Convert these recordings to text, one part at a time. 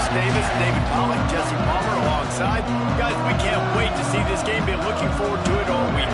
Davis, David Pollock, Jesse Palmer alongside. Guys, we can't wait to see this game. Been looking forward to it all week.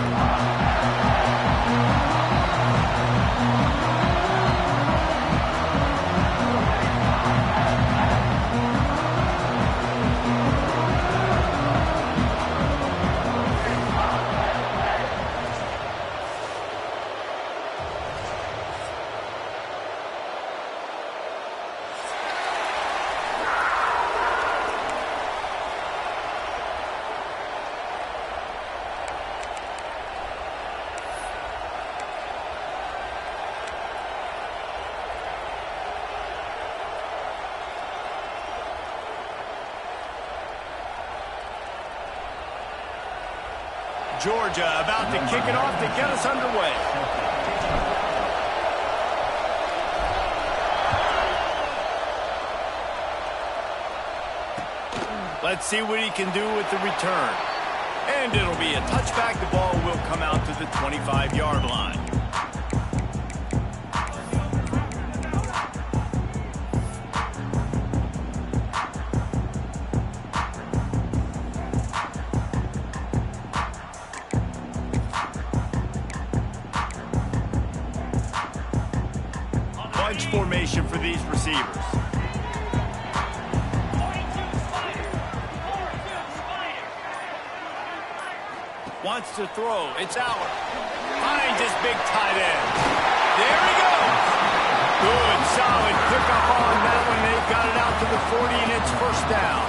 Georgia about to kick it off to get us underway. Let's see what he can do with the return. And it'll be a touchback. The ball will come out to the 25-yard line. Bunch formation for these receivers. Wants to throw. It's Aller. Finds his big tight end. There he goes. Good, solid pickup on that one. They've got it out to the 40, and it's first down.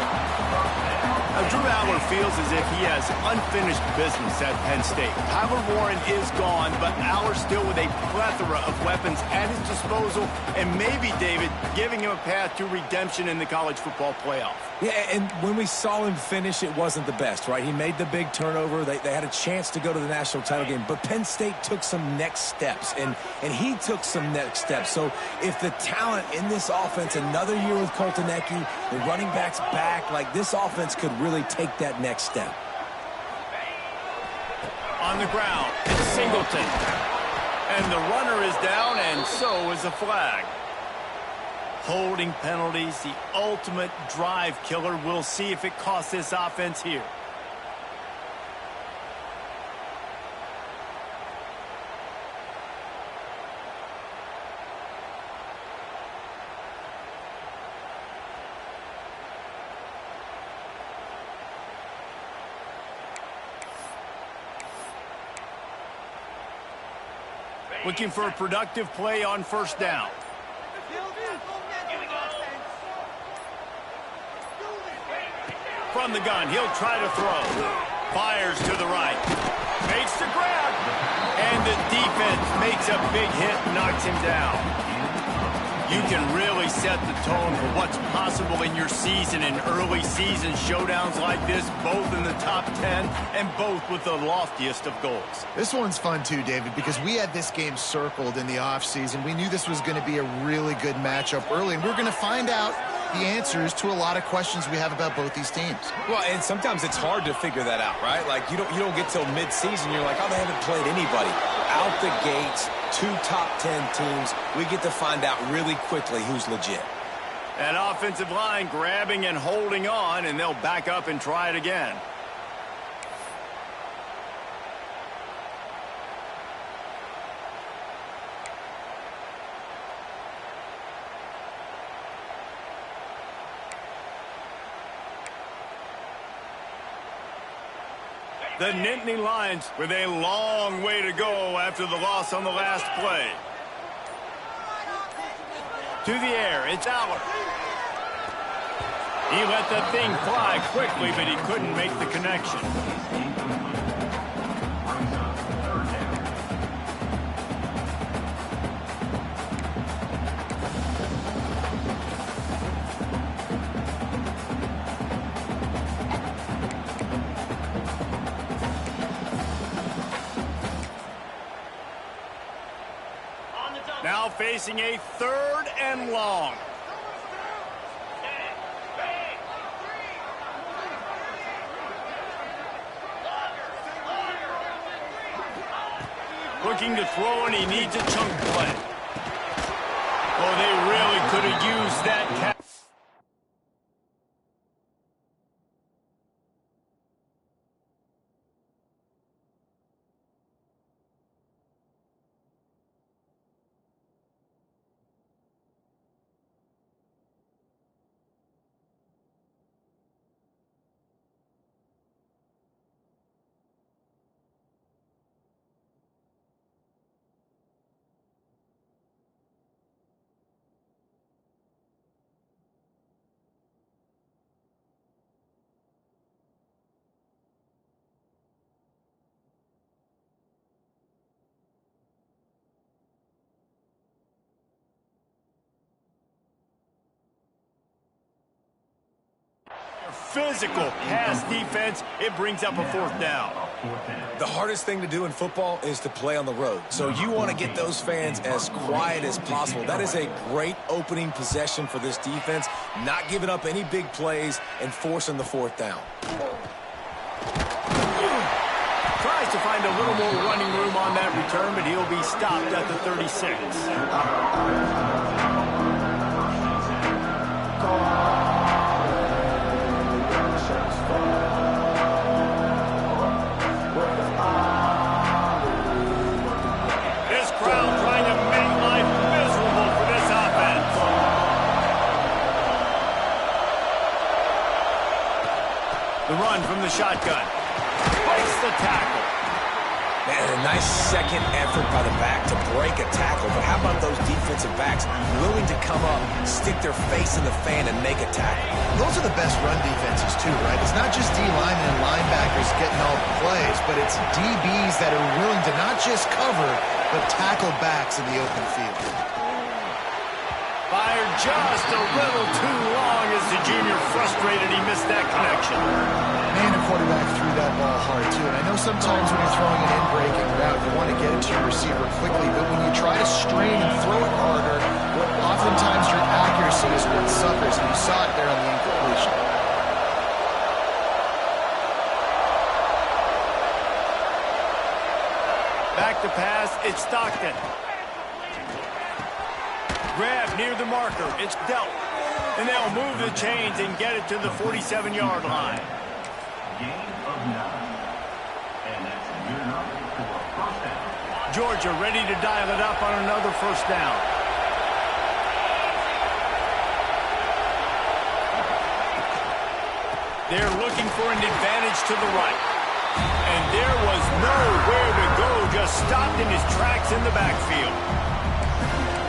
Now, Drew Aller feels as if he has unfinished business at Penn State. Tyler Warren is gone, but Aller still with a plethora of weapons at his disposal, and maybe, David, giving him a path to redemption in the college football playoff. Yeah, and when we saw him finish, it wasn't the best, right? He made the big turnover. They had a chance to go to the national title game, but Penn State took some next steps, and he took some next steps. So if the talent in this offense, another year with Coltonecki, the running backs back, like this offense could really take that next step. On the ground, it's Singleton. And the runner is down, and so is a flag. Holding penalties, the ultimate drive killer. We'll see if it costs this offense here. Looking for a productive play on first down. From the gun, he'll try to throw. Fires to the right. Makes the grab. And the defense makes a big hit, knocks him down. You can really set the tone for what's possible in your season in early season showdowns like this, both in the top 10 and both with the loftiest of goals. This one's fun too, David, because we had this game circled in the offseason. We knew this was going to be a really good matchup early, and we're going to find out the answers to a lot of questions we have about both these teams. Well, and sometimes it's hard to figure that out, right? Like you don't get till mid-season, you're like, oh, they haven't played anybody. Out the gates, 2 top 10 teams, we get to find out really quickly who's legit. That offensive line grabbing and holding on, and they'll back up and try it again. The Nittany Lions with a long way to go after the loss on the last play. To the air, it's Aller. He let that thing fly quickly, but he couldn't make the connection. Now facing a 3rd and long. Looking to throw, and he needs a chunk play. Oh, they really could have used that catch. physical pass defense. It brings up a 4th down. The hardest thing to do in football is to play on the road. So you want to get those fans as quiet as possible. That is a great opening possession for this defense, not giving up any big plays and forcing the 4th down. Tries to find a little more running room on that return, but he'll be stopped at the 36. This crowd trying to make life miserable for this offense. The run from the shotgun. Breaks the tackle. Man, a nice second effort by the back to break a tackle. But how about those defensive backs willing to come up, stick their face in the fan, and make a tackle? Those are the best run defenses, too, right? It's not just D-linemen and linebackers getting all the plays, but it's DBs that are willing to not just cover, but tackle backs in the open field. Fired just a little too long as the junior frustrated he missed that connection. Man, the quarterback threw that ball hard, too. And I know sometimes when you're throwing an in-breaking route, you want to get it to your receiver quickly. But when you try to strain and throw it harder, oftentimes your accuracy is what suffers. And you saw it there on the incompletion. Back to pass. It's Stockton. Grab near the marker. It's dealt. And they'll move the chains and get it to the 47-yard line. Georgia ready to dial it up on another 1st down. They're looking for an advantage to the right. And there was nowhere to go, just stopped in his tracks in the backfield.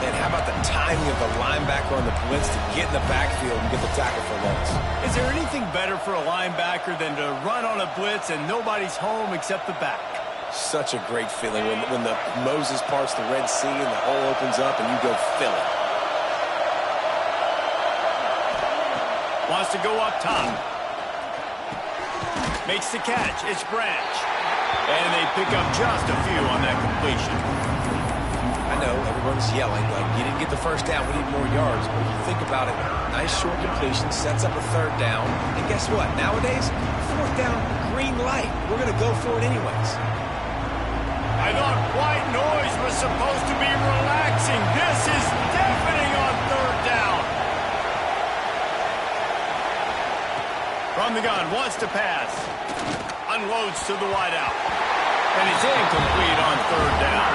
And how about the timing of the linebacker on the blitz to get in the backfield and get the tackle for loss? Is there anything better for a linebacker than to run on a blitz and nobody's home except the back? Such a great feeling when the Moses parts the Red Sea and the hole opens up and you go fill it. Wants to go up top. Makes the catch. It's Branch. And they pick up just a few on that completion. I know everyone's yelling, like, you didn't get the 1st down, we need more yards. But you think about it, nice short completion, sets up a 3rd down. And guess what? Nowadays, 4th down, green light. We're going to go for it anyways. I thought white noise was supposed to be relaxing. This is deafening on 3rd down. From the gun, wants to pass. Unloads to the wideout. And it's incomplete on 3rd down.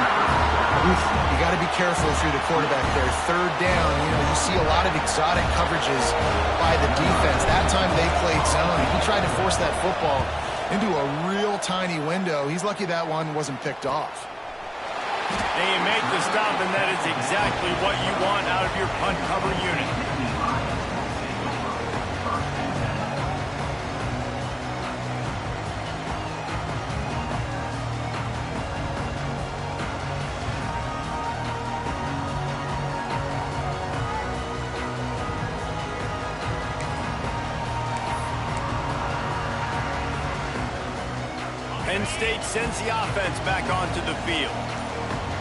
You got to be careful if you're the quarterback there. 3rd down, you see a lot of exotic coverages by the defense. That time they played zone. He tried to force that football into a real tiny window. He's lucky that one wasn't picked off. They make the stop, and that is exactly what you want out of your punt cover unit. Penn State sends the offense back onto the field.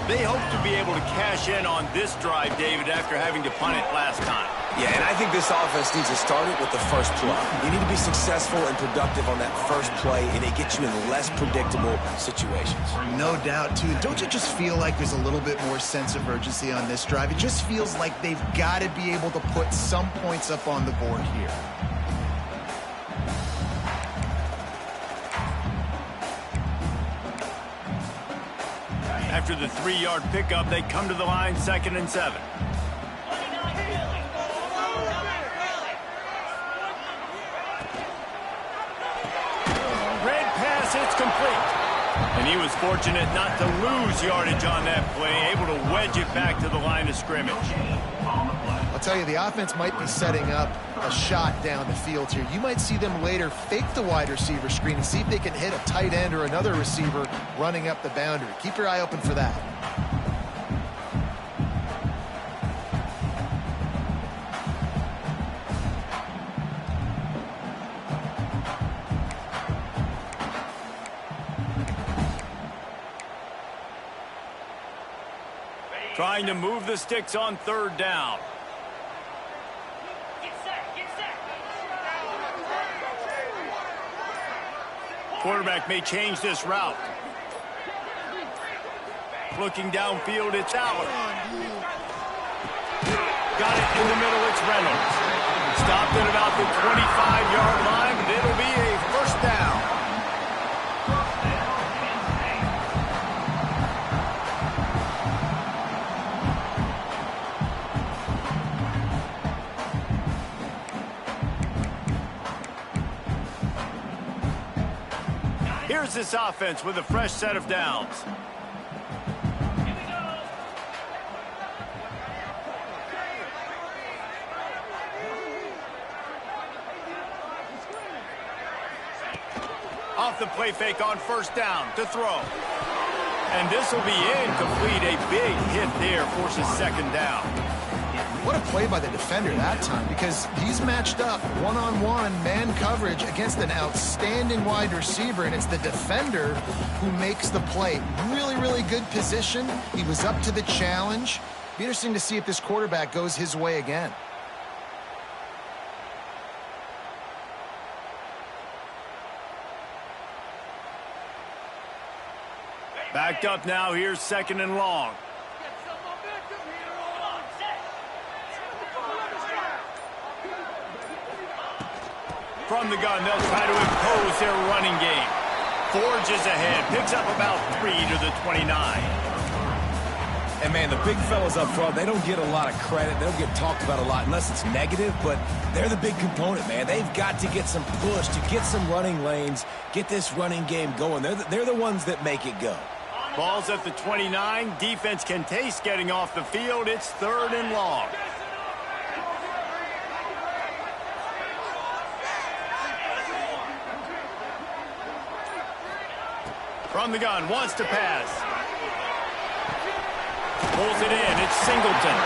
They hope to be able to cash in on this drive, David, after having to punt it last time. Yeah, and I think this offense needs to start it with the first play. You need to be successful and productive on that first play, and it gets you in less predictable situations. No doubt, too. Don't you just feel like there's a little bit more sense of urgency on this drive? It just feels like they've got to be able to put some points up on the board here. After the 3-yard pickup, they come to the line 2nd and 7. Red pass, it's complete. And he was fortunate not to lose yardage on that play, able to wedge it back to the line of scrimmage. I'll tell you, the offense might be setting up a shot down the field here. You might see them later fake the wide receiver screen and see if they can hit a tight end or another receiver running up the boundary. Keep your eye open for that. Trying to move the sticks on third down. Quarterback may change this route. Looking downfield, it's Allen. Got it in the middle, it's Reynolds. Stopped at about the 25-yard line, but it'll be a first down. Here's this offense with a fresh set of downs. Off the play fake on first down to throw. And this will be incomplete. A big hit there forces second down. What a play by the defender that time, because he's matched up one-on-one man coverage against an outstanding wide receiver, and it's the defender who makes the play. Really, really good position. He was up to the challenge. Be interesting to see if this quarterback goes his way again. Backed up now, here's second and long. From the gun, they'll try to impose their running game. Forges ahead, picks up about 3 to the 29. And, man, the big fellas up front, they don't get a lot of credit. They don't get talked about a lot unless it's negative, but they're the big component, man. They've got to get some push, to get some running lanes, get this running game going. They're the ones that make it go. Ball's at the 29. Defense can taste getting off the field. It's third and long. From the gun, wants to pass. Pulls it in, it's Singleton.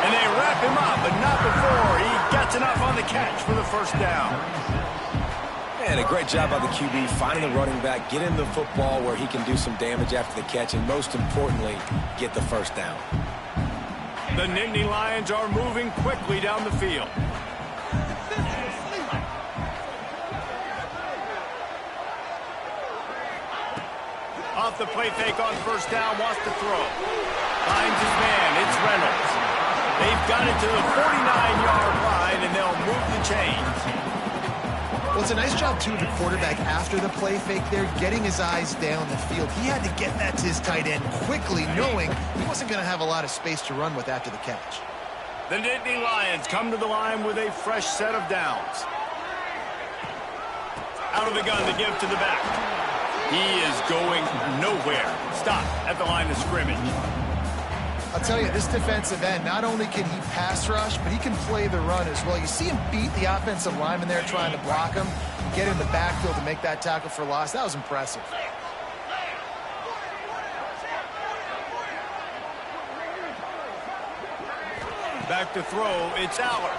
And they wrap him up, but not before he gets enough on the catch for the first down. And a great job by the QB finding the running back, get him the football where he can do some damage after the catch, and most importantly, get the first down. The Nittany Lions are moving quickly down the field. Off the play fake on first down, wants to throw. Finds his man, it's Reynolds. They've got it to the 49-yard line, and they'll move the chains. Well, it's a nice job, too, of the quarterback after the play fake there, getting his eyes down the field. He had to get that to his tight end quickly, knowing he wasn't going to have a lot of space to run with after the catch. The Nittany Lions come to the line with a fresh set of downs. Out of the gun, the give to the back. He is going nowhere. Stop at the line of scrimmage. I'll tell you, this defensive end, not only can he pass rush, but he can play the run as well. You see him beat the offensive lineman there trying to block him, get in the backfield to make that tackle for loss. That was impressive. Back to throw, it's Aller.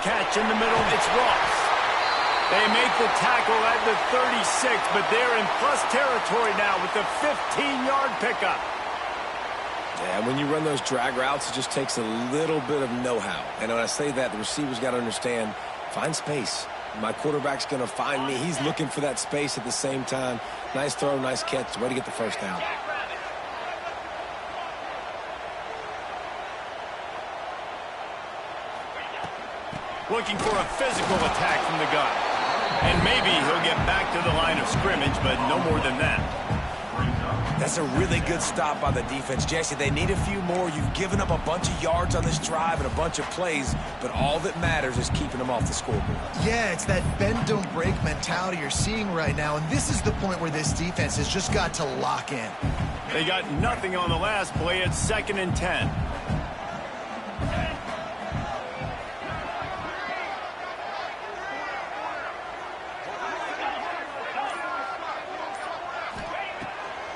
Catch in the middle, it's Ross. They make the tackle at the 36, but they're in plus territory now with the 15-yard pickup. Yeah, when you run those drag routes, it just takes a little bit of know-how. And when I say that, the receiver's got to understand, find space. My quarterback's going to find me. He's looking for that space at the same time. Nice throw, nice catch. Way to get the first down. Looking for a physical attack from the gun. And maybe he'll get back to the line of scrimmage, but no more than that. That's a really good stop by the defense. Jesse, they need a few more. You've given up a bunch of yards on this drive and a bunch of plays, but all that matters is keeping them off the scoreboard. Yeah, it's that bend, don't break mentality you're seeing right now, and this is the point where this defense has just got to lock in. They got nothing on the last play. It's 2nd and 10.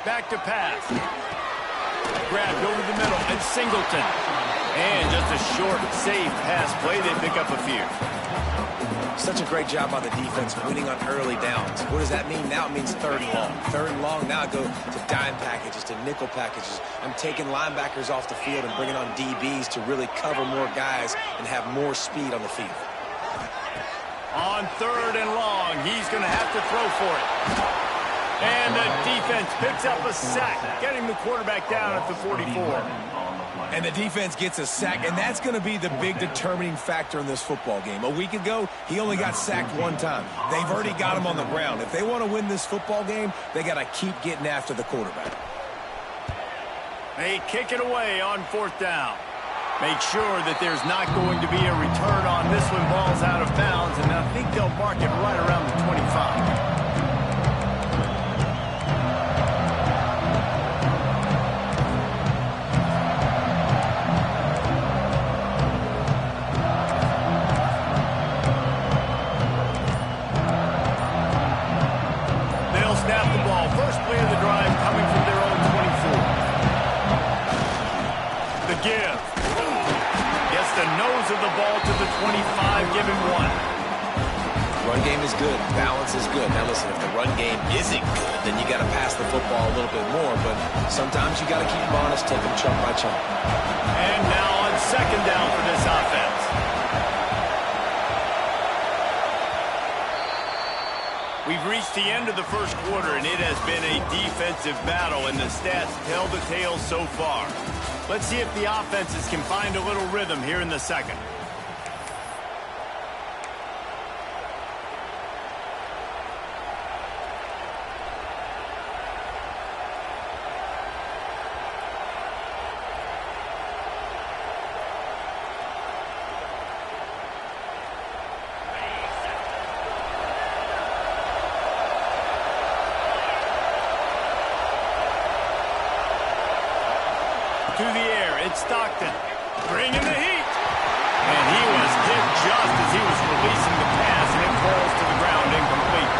Back to pass. Grabbed over the middle, and Singleton. And just a short, safe pass play. They pick up a few. Such a great job by the defense winning on early downs. What does that mean? Now it means third and long. Third and long, now I go to dime packages, to nickel packages. I'm taking linebackers off the field and bringing on DBs to really cover more guys and have more speed on the field. On third and long, he's going to have to throw for it. And the defense picks up a sack, getting the quarterback down at the 44. And the defense gets a sack, and that's going to be the big determining factor in this football game. A week ago, he only got sacked one time. They've already got him on the ground. If they want to win this football game, they got to keep getting after the quarterback. They kick it away on fourth down. Make sure that there's not going to be a return on this one. Ball's out of bounds, and I think they'll mark it right around the 25. First play of the drive coming from their own 24. The give. Gets the nose of the ball to the 25, give him one. Run game is good. Balance is good. Now listen, if the run game isn't good, then you got to pass the football a little bit more. But sometimes you got to keep them honest, take them chunk by chunk. And now on second down for this offense. We've reached the end of the first quarter, and it has been a defensive battle, and the stats tell the tale so far. Let's see if the offenses can find a little rhythm here in the second. To the air, it's Stockton, bringing the heat. And he was hit just as he was releasing the pass, and it falls to the ground incomplete.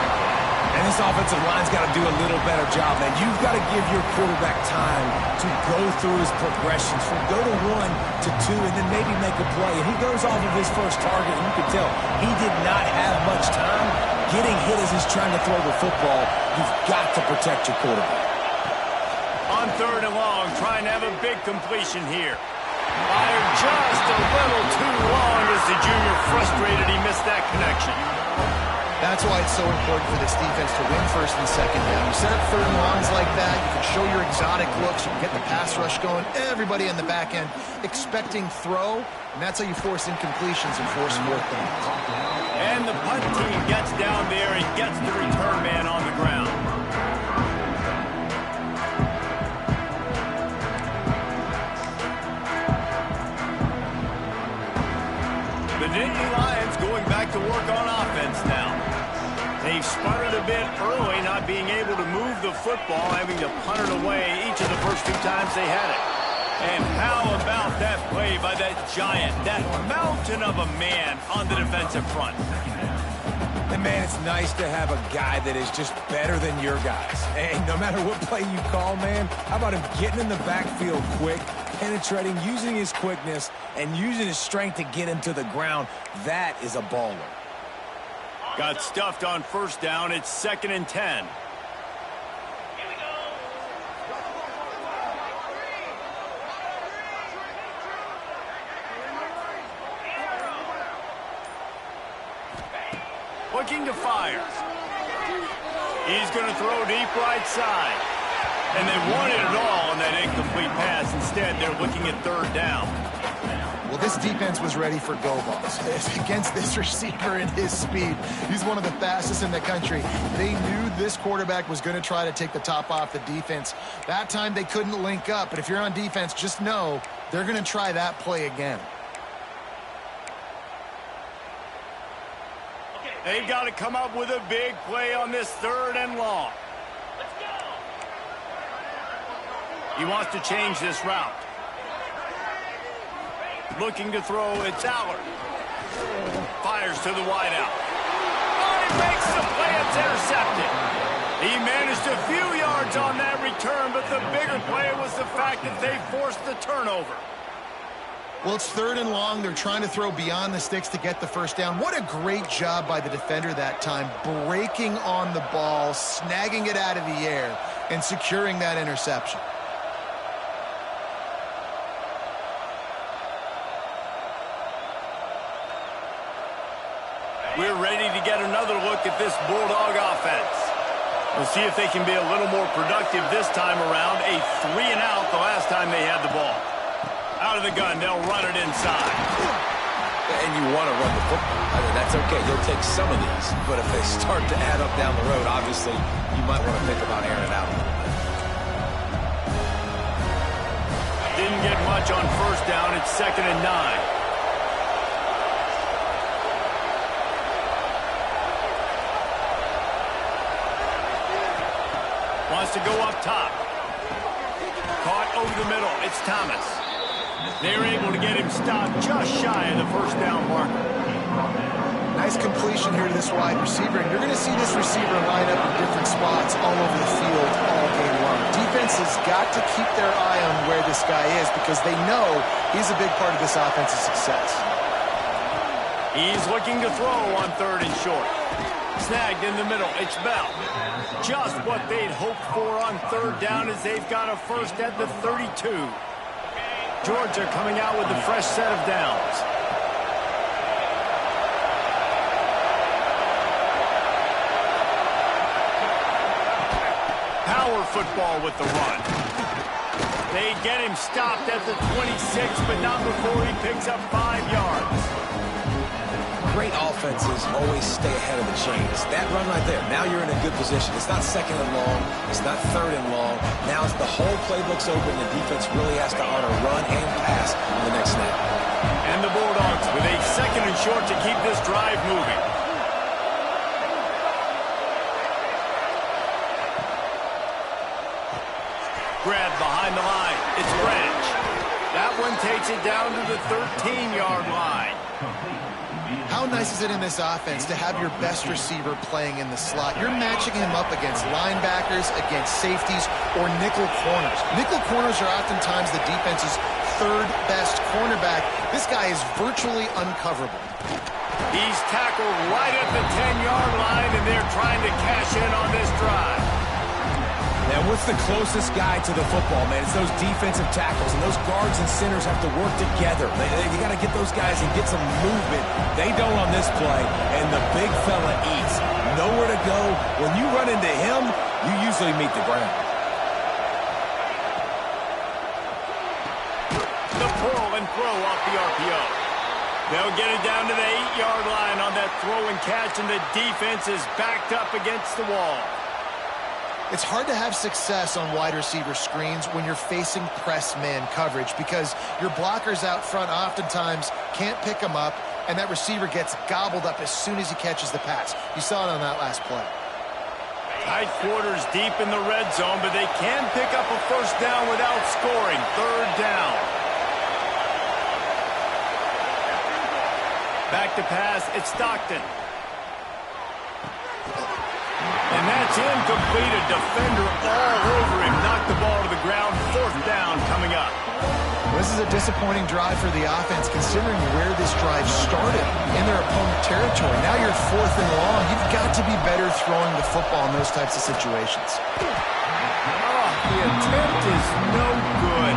And this offensive line's got to do a little better job, man. You've got to give your quarterback time to go through his progressions from go to 1 to 2 and then maybe make a play. And he goes off of his first target, and you can tell he did not have much time. Getting hit as he's trying to throw the football, you've got to protect your quarterback. On third and long, trying to have a big completion here. Fired just a little too long as the junior frustrated he missed that connection. That's why it's so important for this defense to win first and second down. You set up third and longs like that, you can show your exotic looks, you can get the pass rush going, everybody on the back end expecting throw, and that's how you force incompletions and force fourth down. And the punt team gets down there and gets the return man on the ground. The Nittany Lions going back to work on offense now. They've sputtered a bit early, not being able to move the football, having to punt it away each of the first 2 times they had it. And how about that play by that giant, that mountain of a man on the defensive front? And man, it's nice to have a guy that is just better than your guys. And no matter what play you call, man, how about him getting in the backfield quick, penetrating, using his quickness, and using his strength to get him to the ground? That is a baller. Got stuffed on first down. It's 2nd and 10. Looking to fire. He's going to throw deep right side. And they wanted it all on that incomplete pass. Instead, they're looking at third down. Well, this defense was ready for go balls. Against this receiver and his speed, he's one of the fastest in the country. They knew this quarterback was going to try to take the top off the defense. That time they couldn't link up, but if you're on defense, just know they're going to try that play again. They've got to come up with a big play on this third and long. Let's go. He wants to change this route. Looking to throw, it's Allard. Fires to the wideout. Oh, he makes the play, it's intercepted. He managed a few yards on that return, but the bigger play was the fact that they forced the turnover. Well, it's 3rd and long. They're trying to throw beyond the sticks to get the first down. What a great job by the defender that time, breaking on the ball, snagging it out of the air, and securing that interception. We're ready to get another look at this Bulldog offense. We'll see if they can be a little more productive this time around. A 3-and-out the last time they had the ball. Out of the gun, they'll run it inside. And you want to run the football. I mean, that's okay. You'll take some of these. But if they start to add up down the road, obviously, you might want to think about airing it out a little bit. Didn't get much on first down. It's 2nd and 9. Wants to go up top. Caught over the middle. It's Thomas. They're able to get him stopped just shy of the first down marker. Nice completion here to this wide receiver. And you're going to see this receiver line up in different spots all over the field all game long. Defense has got to keep their eye on where this guy is because they know he's a big part of this offense's success. He's looking to throw on 3rd and short. Snagged in the middle. It's Bell. Just what they'd hoped for on 3rd down as they've got a first at the 32. Georgia coming out with a fresh set of downs. Power football with the run. They get him stopped at the 26, but not before he picks up 5 yards. Great offenses always stay ahead of the chains. That run right there, now you're in a good position. It's not 2nd and long. It's not 3rd and long. Now it's the whole playbook's open. The defense really has to honor run and pass on the next snap. And the Bulldogs with a 2nd and short to keep this drive moving. Grab behind the line. It's Branch. That one takes it down to the 13-yard line. How nice is it in this offense to have your best receiver playing in the slot? You're matching him up against linebackers, against safeties, or nickel corners. Nickel corners are oftentimes the defense's 3rd best cornerback. This guy is virtually uncoverable. He's tackled right at the 10-yard line, and they're trying to cash in on this drive. Now, what's the closest guy to the football, man? It's those defensive tackles, and those guards and centers have to work together. You got to get those guys and get some movement. They don't on this play, and the big fella eats. Nowhere to go. When you run into him, you usually meet the ground. The pull and throw off the RPO. They'll get it down to the 8-yard line on that throw and catch, and the defense is backed up against the wall. It's hard to have success on wide receiver screens when you're facing press man coverage because your blockers out front oftentimes can't pick them up, and that receiver gets gobbled up as soon as he catches the pass. You saw it on that last play. Tight quarters deep in the red zone, but they can pick up a first down without scoring. 3rd down. Back to pass. It's Stockton. And that's incomplete. A defender all over him. Knocked the ball to the ground. 4th down coming up. This is a disappointing drive for the offense considering where this drive started in their opponent territory. Now you're 4th and long. You've got to be better throwing the football in those types of situations. Oh, the attempt is no good.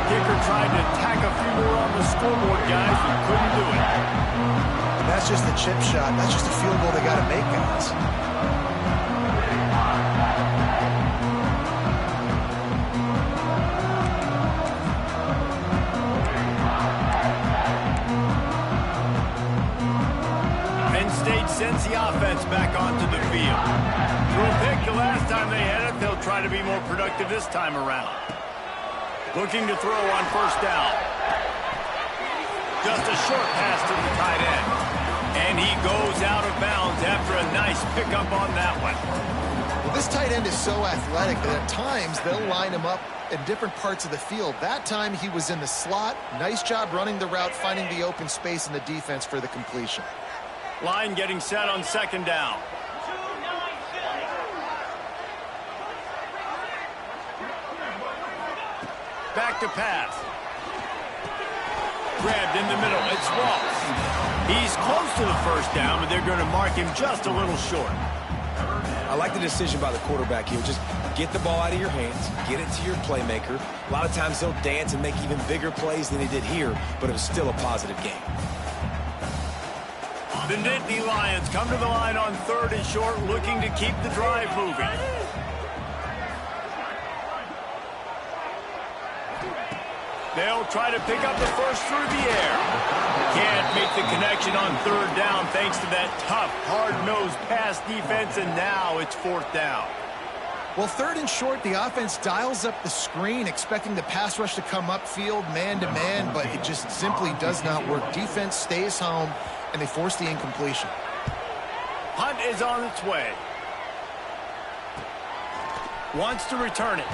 Kicker tried to tack a few more on the scoreboard, guys, but couldn't do it. And that's just the chip shot. That's just a field goal they got to make, guys. Sends the offense back onto the field. Threw a pick the last time they had it. They'll try to be more productive this time around. Looking to throw on first down. Just a short pass to the tight end. And he goes out of bounds after a nice pickup on that one. Well, this tight end is so athletic that at times they'll line him up in different parts of the field. That time he was in the slot. Nice job running the route, finding the open space in the defense for the completion. Line getting set on 2nd down. Back to pass. grabbed in the middle. It's Ross. He's close to the first down, but they're going to mark him just a little short. I like the decision by the quarterback here. Just get the ball out of your hands, get it to your playmaker. A lot of times he'll dance and make even bigger plays than he did here, but it was still a positive game. The Nittany Lions come to the line on 3rd and short, looking to keep the drive moving. They'll try to pick up the first through the air. Can't make the connection on 3rd down thanks to that tough, hard-nosed pass defense, and now it's 4th down. Well, 3rd and short, the offense dials up the screen, expecting the pass rush to come upfield man-to-man, but it just simply does not work. Defense stays home, and they force the incompletion. Hunt is on its way. Wants to return it.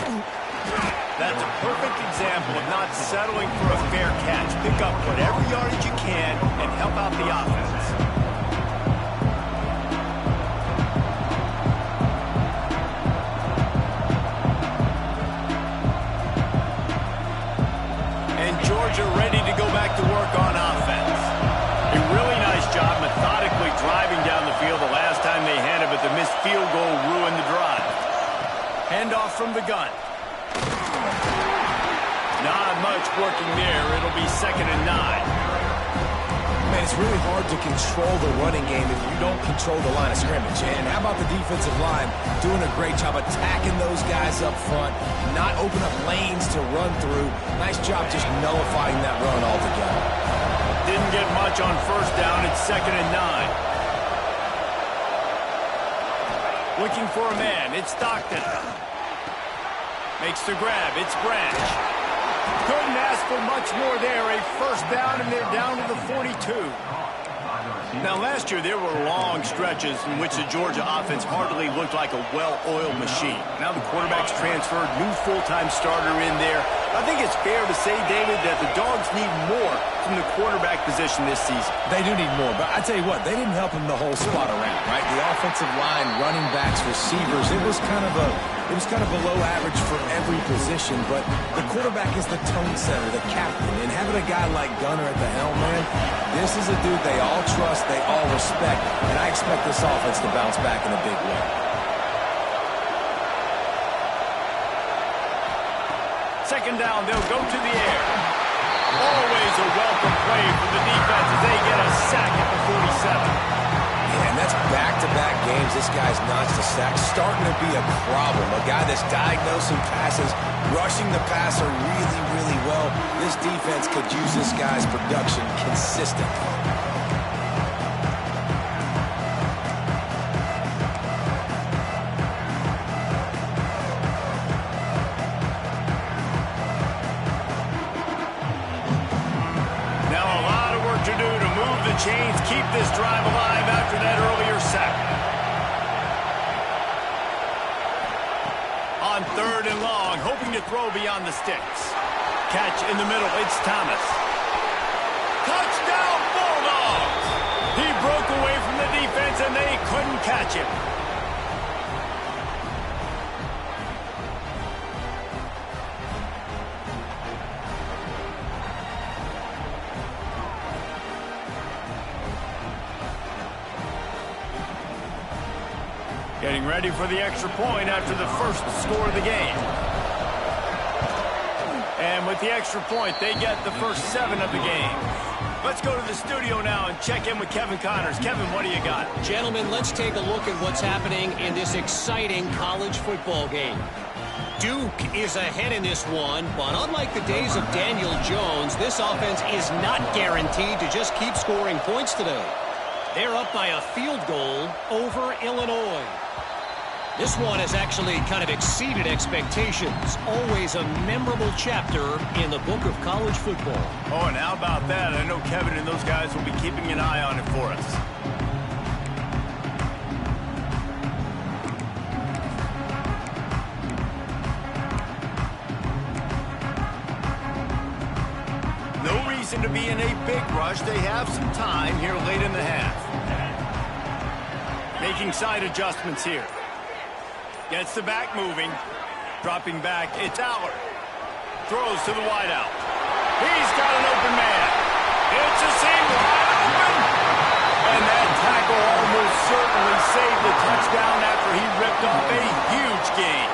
That's a perfect example of not settling for a fair catch. Pick up whatever yardage you can and help out the offense. And Georgia ready to go back to work on offense. A really nice job methodically driving down the field the last time they had it, but the missed field goal ruined the drive. Handoff from the gun. Not much working there. It'll be 2nd and 9. Man, it's really hard to control the running game if you don't control the line of scrimmage. And how about the defensive line doing a great job attacking those guys up front, not open up lanes to run through. Nice job just nullifying that run altogether. Didn't get much on 1st down. It's 2nd and 9. Looking for a man. It's Stockton. Makes the grab. It's Branch. Couldn't ask for much more there. A 1st down, and they're down to the 42. Now, last year, there were long stretches in which the Georgia offense hardly looked like a well-oiled machine. Now the quarterback's transferred, new full-time starter in there. I think it's fair to say, David, that the Dogs need more from the quarterback position this season. They do need more, but I tell you what, they didn't help him the whole spot around, right? The offensive line, running backs, receivers, it was kind of below average for every position, but the quarterback is the tone setter, the captain, and having a guy like Gunner at the helm, man, this is a dude they all trust, they all respect, and I expect this offense to bounce back in a big way. Second down, they'll go to the air. Always a welcome play for the defense as they get a sack at the 47. And that's back-to-back games. This guy's notched a sack, starting to be a problem. A guy that's diagnosing passes, rushing the passer really, really well. This defense could use this guy's production consistently. Chains keep this drive alive after that earlier sack. On 3rd and long, hoping to throw beyond the sticks. Catch in the middle, it's Thomas. Touchdown, Bulldogs! He broke away from the defense and they couldn't catch him. Getting ready for the extra point after the first score of the game. And with the extra point, they get the first 7 of the game. Let's go to the studio now and check in with Kevin Connors. Kevin, what do you got? Gentlemen, let's take a look at what's happening in this exciting college football game. Duke is ahead in this one, but unlike the days of Daniel Jones, this offense is not guaranteed to just keep scoring points today. They're up by a field goal over Illinois. This one has actually kind of exceeded expectations. Always a memorable chapter in the book of college football. Oh, and how about that? I know Kevin and those guys will be keeping an eye on it for us. No reason to be in a big rush. They have some time here late in the half. Making side adjustments here. Gets the back moving. Dropping back, it's Aller. Throws to the wideout. He's got an open man. It's a seam wide open. And that tackle almost certainly saved the touchdown after he ripped off a huge gain.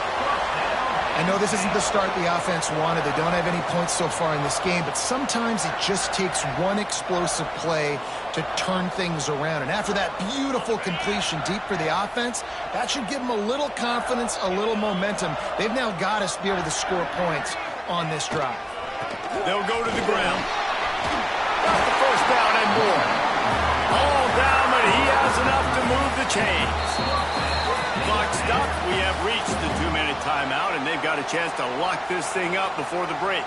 I know this isn't the start the offense wanted. They don't have any points so far in this game, but sometimes it just takes one explosive play to turn things around. And after that beautiful completion deep for the offense, that should give them a little confidence, a little momentum. They've now got us to be able to score points on this drive. They'll go to the ground. Got the first down and more. All down, but he has enough to move the chains. Clock stopped. We have reached the 2-minute timeout, and they've got a chance to lock this thing up before the break.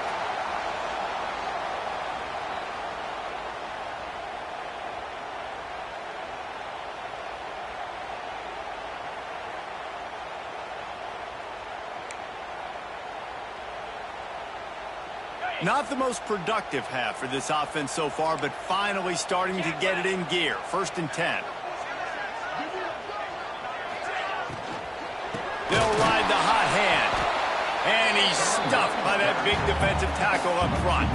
Not the most productive half for this offense so far, but finally starting to get it in gear. 1st and 10. They'll ride the hot hand. And he's stuffed by that big defensive tackle up front.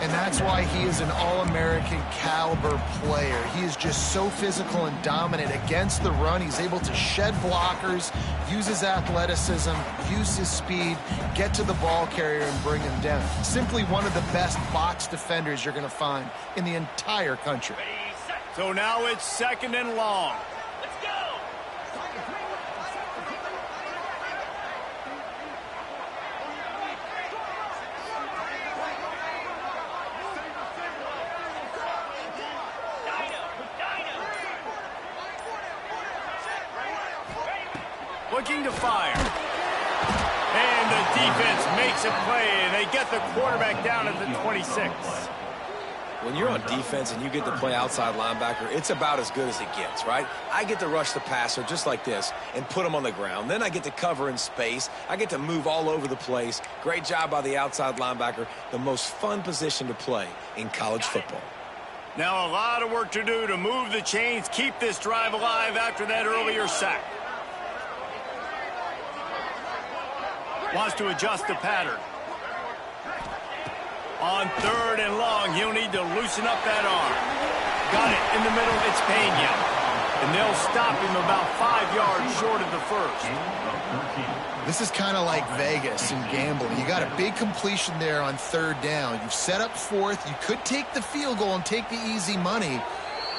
And that's why he is an All-American caliber player. He is just so physical and dominant against the run. He's able to shed blockers, use his athleticism, use his speed, get to the ball carrier and bring him down. Simply one of the best box defenders you're going to find in the entire country. So now it's 2nd and long. Looking to fire. And the defense makes a play, and they get the quarterback down at the 26. When you're on defense and you get to play outside linebacker, it's about as good as it gets, right? I get to rush the passer just like this and put him on the ground. Then I get to cover in space. I get to move all over the place. Great job by the outside linebacker. The most fun position to play in college football. Now a lot of work to do to move the chains, keep this drive alive after that earlier sack. Wants to adjust the pattern. On 3rd and long, he'll need to loosen up that arm. Got it in the middle, it's Penn. And they'll stop him about 5 yards short of the 1st. This is kind of like Vegas in gambling. You got a big completion there on 3rd down. You've set up 4th. You could take the field goal and take the easy money,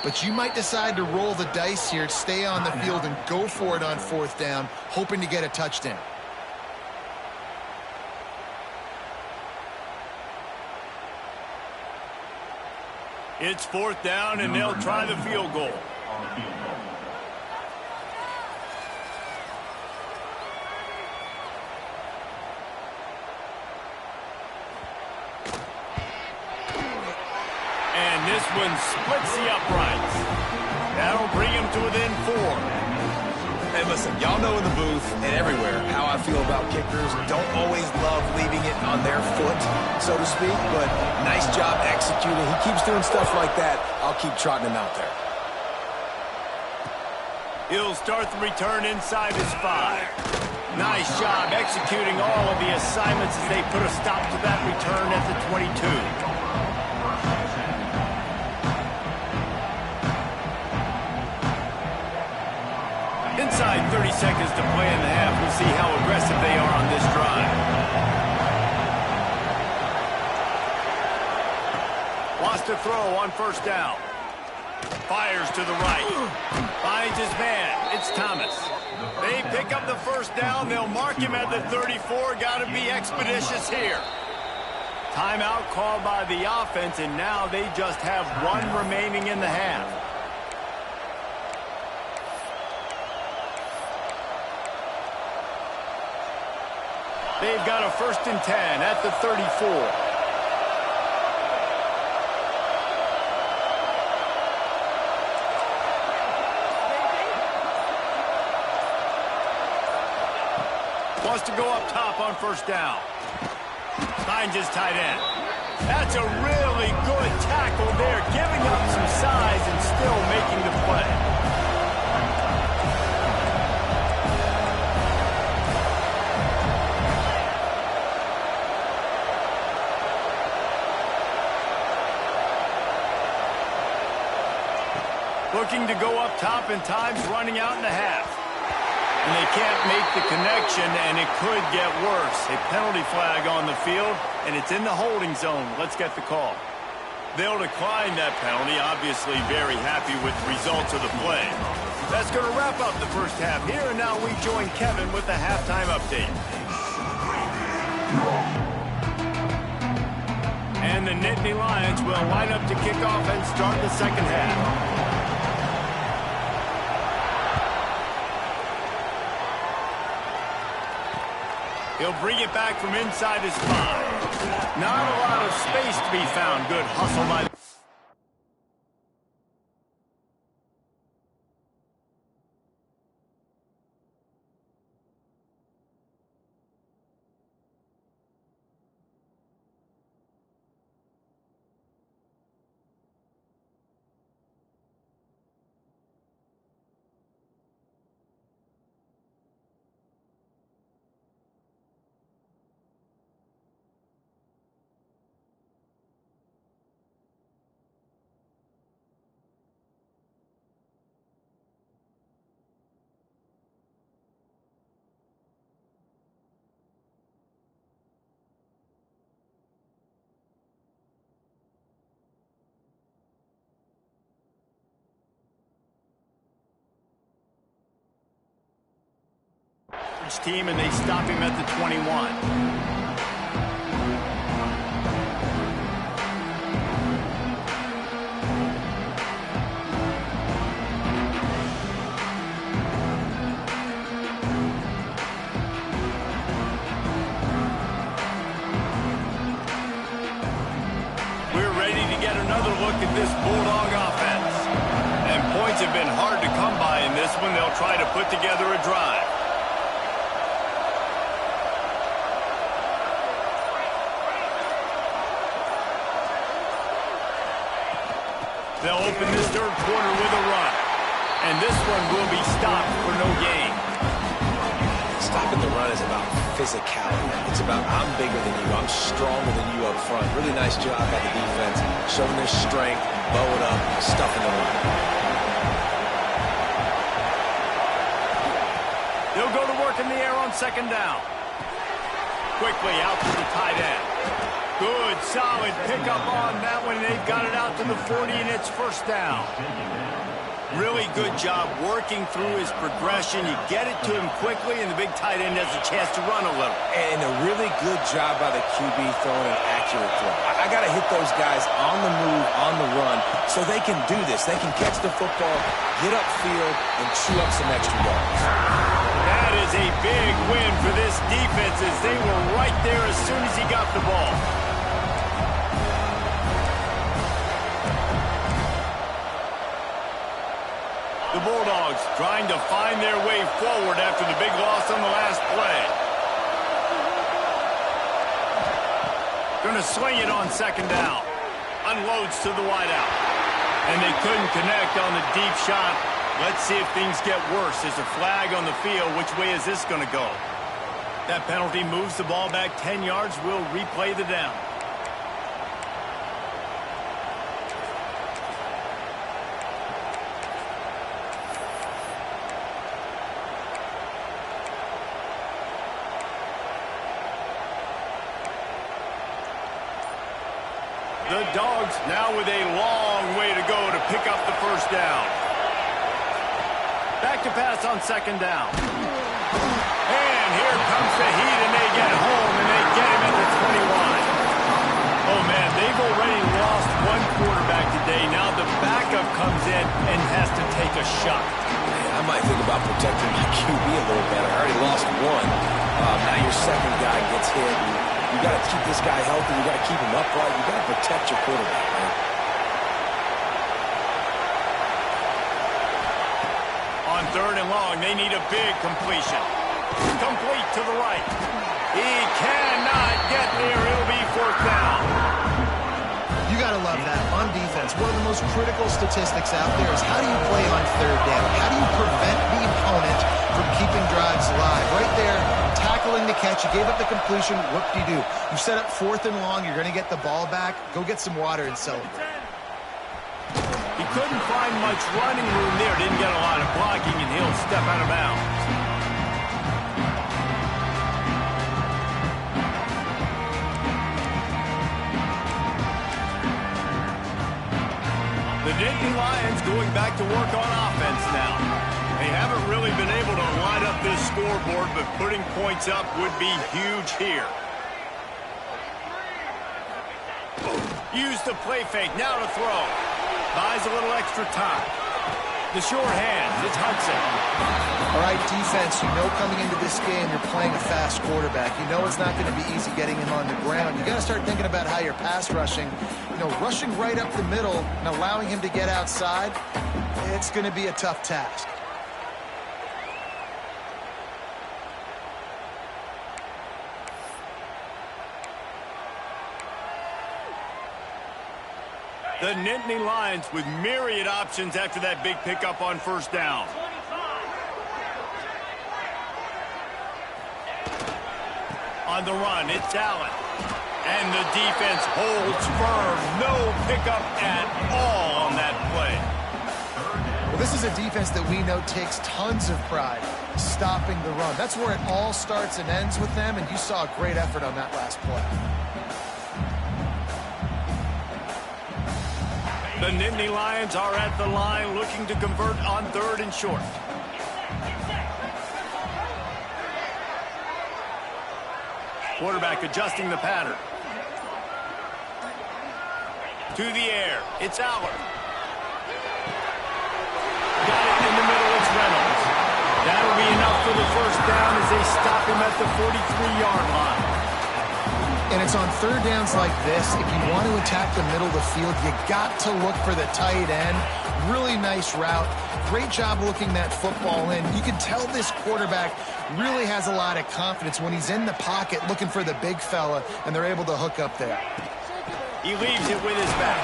but you might decide to roll the dice here, stay on the field, and go for it on 4th down, hoping to get a touchdown. It's 4th down, and they'll try the field goal. And this one splits the uprights. That'll bring him to within 4. Hey, listen, y'all know in the booth and everywhere how I feel about kickers. Don't always love leaving it on their foot, so to speak, but nice job executing. He keeps doing stuff like that. I'll keep trotting him out there. He'll start the return inside his 5. Nice job executing all of the assignments as they put a stop to that return at the 22. Inside 30 seconds to play in the half. We'll see how aggressive they are on this drive. Wants to throw on 1st down. Fires to the right. Finds his man. It's Thomas. They pick up the 1st down. They'll mark him at the 34. Got to be expeditious here. Timeout called by the offense, and now they just have 1 remaining in the half. They've got a 1st and 10 at the 34. Wants to go up top on 1st down. Finds his tight end. That's a really good tackle there, giving up some size and still making the play. Looking to go up top and time's running out in the half. And they can't make the connection, and it could get worse. A penalty flag on the field, and it's in the holding zone. Let's get the call. They'll decline that penalty, obviously very happy with the results of the play. That's going to wrap up the first half here, and now we join Kevin with the halftime update. And the Nittany Lions will line up to kick off and start the second half. He'll bring it back from inside his 5. Not a lot of space to be found. Good hustle by... team, and they stop him at the 21. We're ready to get another look at this Bulldog offense. And points have been hard to come by in this one. They'll try to put together a drive. They'll open this third quarter with a run. And this one will be stopped for no gain. Stopping the run is about physicality. It's about I'm bigger than you, I'm stronger than you up front. Really nice job by the defense, showing their strength, bow it up, stuffing the run. They'll go to work in the air on second down. Quickly out to the tight end. Good, solid pickup on that one. They've got it out to the 40, and it's first down. Really good job working through his progression. You get it to him quickly, and the big tight end has a chance to run a little. And a really good job by the QB throwing an accurate throw. I got to hit those guys on the move, on the run, so they can do this. They can catch the football, get upfield, and chew up some extra yards. That is a big win for this defense, as they were right there as soon as he got the ball. The Bulldogs trying to find their way forward after the big loss on the last play. Going to sling it on second down. Unloads to the wideout. And they couldn't connect on the deep shot. Let's see if things get worse. There's a flag on the field. Which way is this going to go? That penalty moves the ball back 10 yards. We'll replay the down. The Dogs now with a long way to go to pick up the first down. Back to pass on second down. And here comes the heat, and they get home, and they get him at the 21. Oh, man, they've already lost one quarterback today. Now the backup comes in and has to take a shot. Man, I might think about protecting my QB a little better. I already lost one. Now your second guy gets hit. You got to keep this guy healthy. You got to keep him upright. You got to protect your quarterback, man. On third and long, they need a big completion. Complete to the right. He cannot get there. It'll be fourth down. You got to love that. On defense, one of the most critical statistics out there is how do you play on third down? How do you prevent the opponent from keeping drives alive? Right there, tackling the catch. You gave up the completion. Whoop-de-doo. You set up fourth and long. You're going to get the ball back. Go get some water and sell it. He couldn't find much running room there. Didn't get a lot of blocking, and he'll step out of bounds. The Nittany Lions going back to work on offense now. They haven't really been able to line up this scoreboard, but putting points up would be huge here. Use the play fake. Now to throw. Buys a little extra time. The short hands. It's Hudson. All right, defense, you know coming into this game you're playing a fast quarterback. You know it's not going to be easy getting him on the ground. You got to start thinking about how you're pass rushing. You know, rushing right up the middle and allowing him to get outside, it's going to be a tough task. The Nittany Lions with myriad options after that big pickup on first down. On the run, it's Allen. And the defense holds firm. No pickup at all on that play. Well, this is a defense that we know takes tons of pride stopping the run. That's where it all starts and ends with them, and you saw a great effort on that last play. The Nittany Lions are at the line looking to convert on 3rd and short. Quarterback adjusting the pattern. To the air. It's Allard. Got it in the middle. It's Reynolds. That'll be enough for the first down as they stop him at the 43-yard line. And it's on 3rd downs like this. If you want to attack the middle of the field, you got to look for the tight end. Really nice route. Great job looking that football in. You can tell this quarterback really has a lot of confidence when he's in the pocket looking for the big fella, and they're able to hook up there. He leaves it with his back.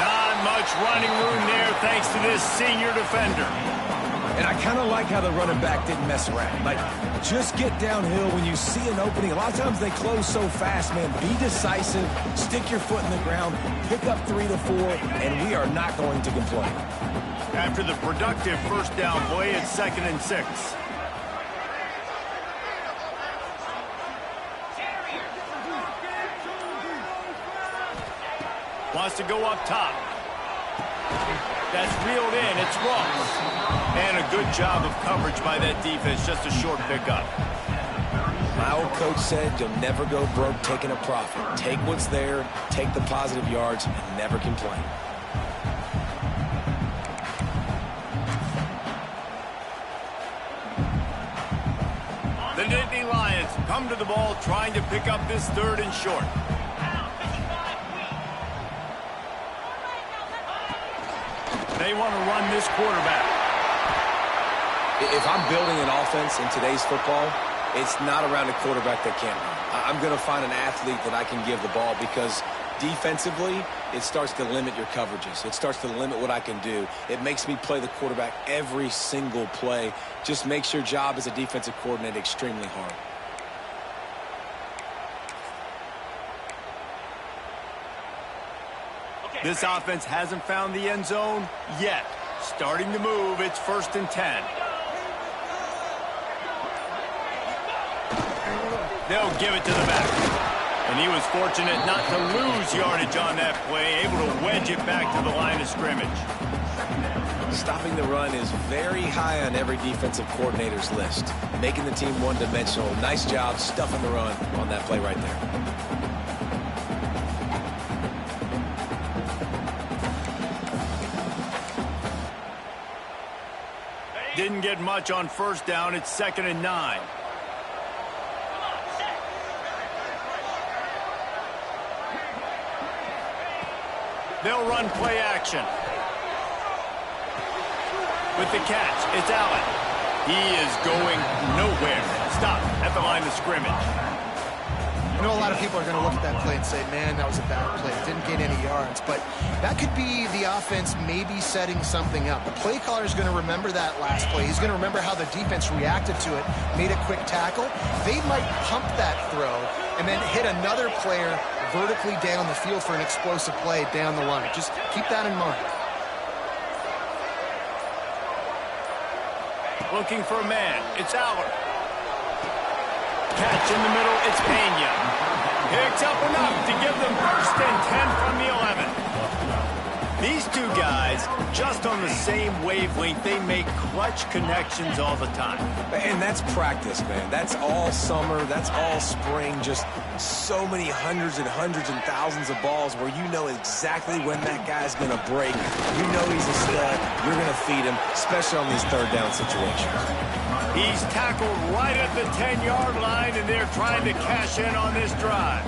Not much running room there thanks to this senior defender. And I kind of like how the running back didn't mess around. Like, just get downhill when you see an opening. A lot of times they close so fast, man. Be decisive, stick your foot in the ground, pick up 3 to 4, and we are not going to complain. After the productive first down play, it's 2nd and 6. Wants to go up top. That's reeled in. It's Ross. And a good job of coverage by that defense. Just a short pickup. My old coach said you'll never go broke taking a profit. Take what's there, take the positive yards, and never complain. The Nittany Lions come to the ball trying to pick up this 3rd and short. They want to run this quarterback. If I'm building an offense in today's football, it's not around a quarterback that can't run. I'm going to find an athlete that I can give the ball because defensively, it starts to limit your coverages. It starts to limit what I can do. It makes me play the quarterback every single play. Just makes your job as a defensive coordinator extremely hard. This offense hasn't found the end zone yet. Starting to move. It's 1st and 10. They'll give it to the back. And he was fortunate not to lose yardage on that play, able to wedge it back to the line of scrimmage. Stopping the run is very high on every defensive coordinator's list. Making the team one-dimensional. Nice job stuffing the run on that play right there. Didn't get much on first down. It's 2nd and 9. They'll run play action. With the catch, it's Allen. He is going nowhere. Stop at the line of scrimmage. I know a lot of people are going to look at that play and say, man, that was a bad play. Didn't gain any yards. But that could be the offense maybe setting something up. The play caller is going to remember that last play. He's going to remember how the defense reacted to it, made a quick tackle. They might pump that throw and then hit another player vertically down the field for an explosive play down the line. Just keep that in mind. Looking for a man. It's Aller. Catch in the middle. It's Pena. Picks up enough to give them first and 10 from the 11. These two guys, just on the same wavelength, they make clutch connections all the time. And that's practice, man. That's all summer. That's all spring. Just so many hundreds and thousands of balls where you know exactly when that guy's going to break. You know he's a stud. You're going to feed him, especially on these third down situations. He's tackled right at the 10-yard line, and they're trying to cash in on this drive.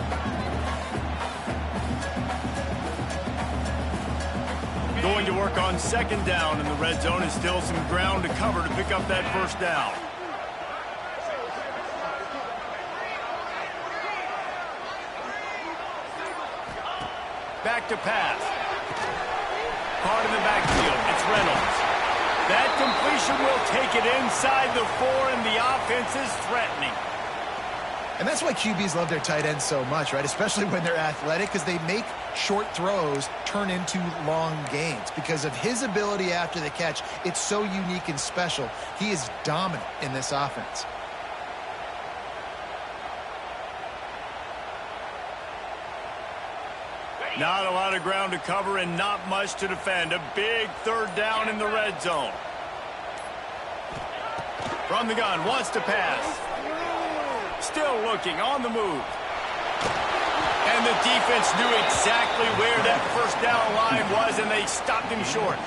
Going to work on second down in the red zone, and still some ground to cover to pick up that first down. Back to pass. Caught in the backfield. It's Reynolds. That completion will take it inside the 4, and the offense is threatening. And that's why QBs love their tight ends so much, right? Especially when they're athletic, because they make short throws turn into long gains. Because of his ability after the catch, it's so unique and special. He is dominant in this offense. Not a lot of ground to cover and not much to defend. A big third down in the red zone. From the gun, wants to pass. Still looking, on the move. And the defense knew exactly where that first down line was, and they stopped him short.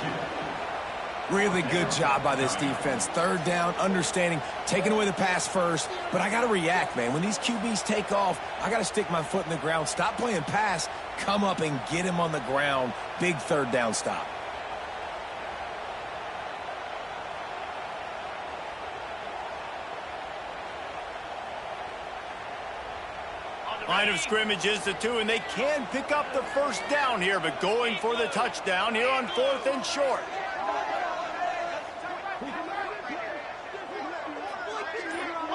Really good job by this defense. Third down, understanding, taking away the pass first. But I got to react, man. When these QBs take off, I got to stick my foot in the ground. Stop playing pass. Come up and get him on the ground. Big third down stop. Line of scrimmage is the 2, and they can pick up the first down here, but going for the touchdown here on 4th and short.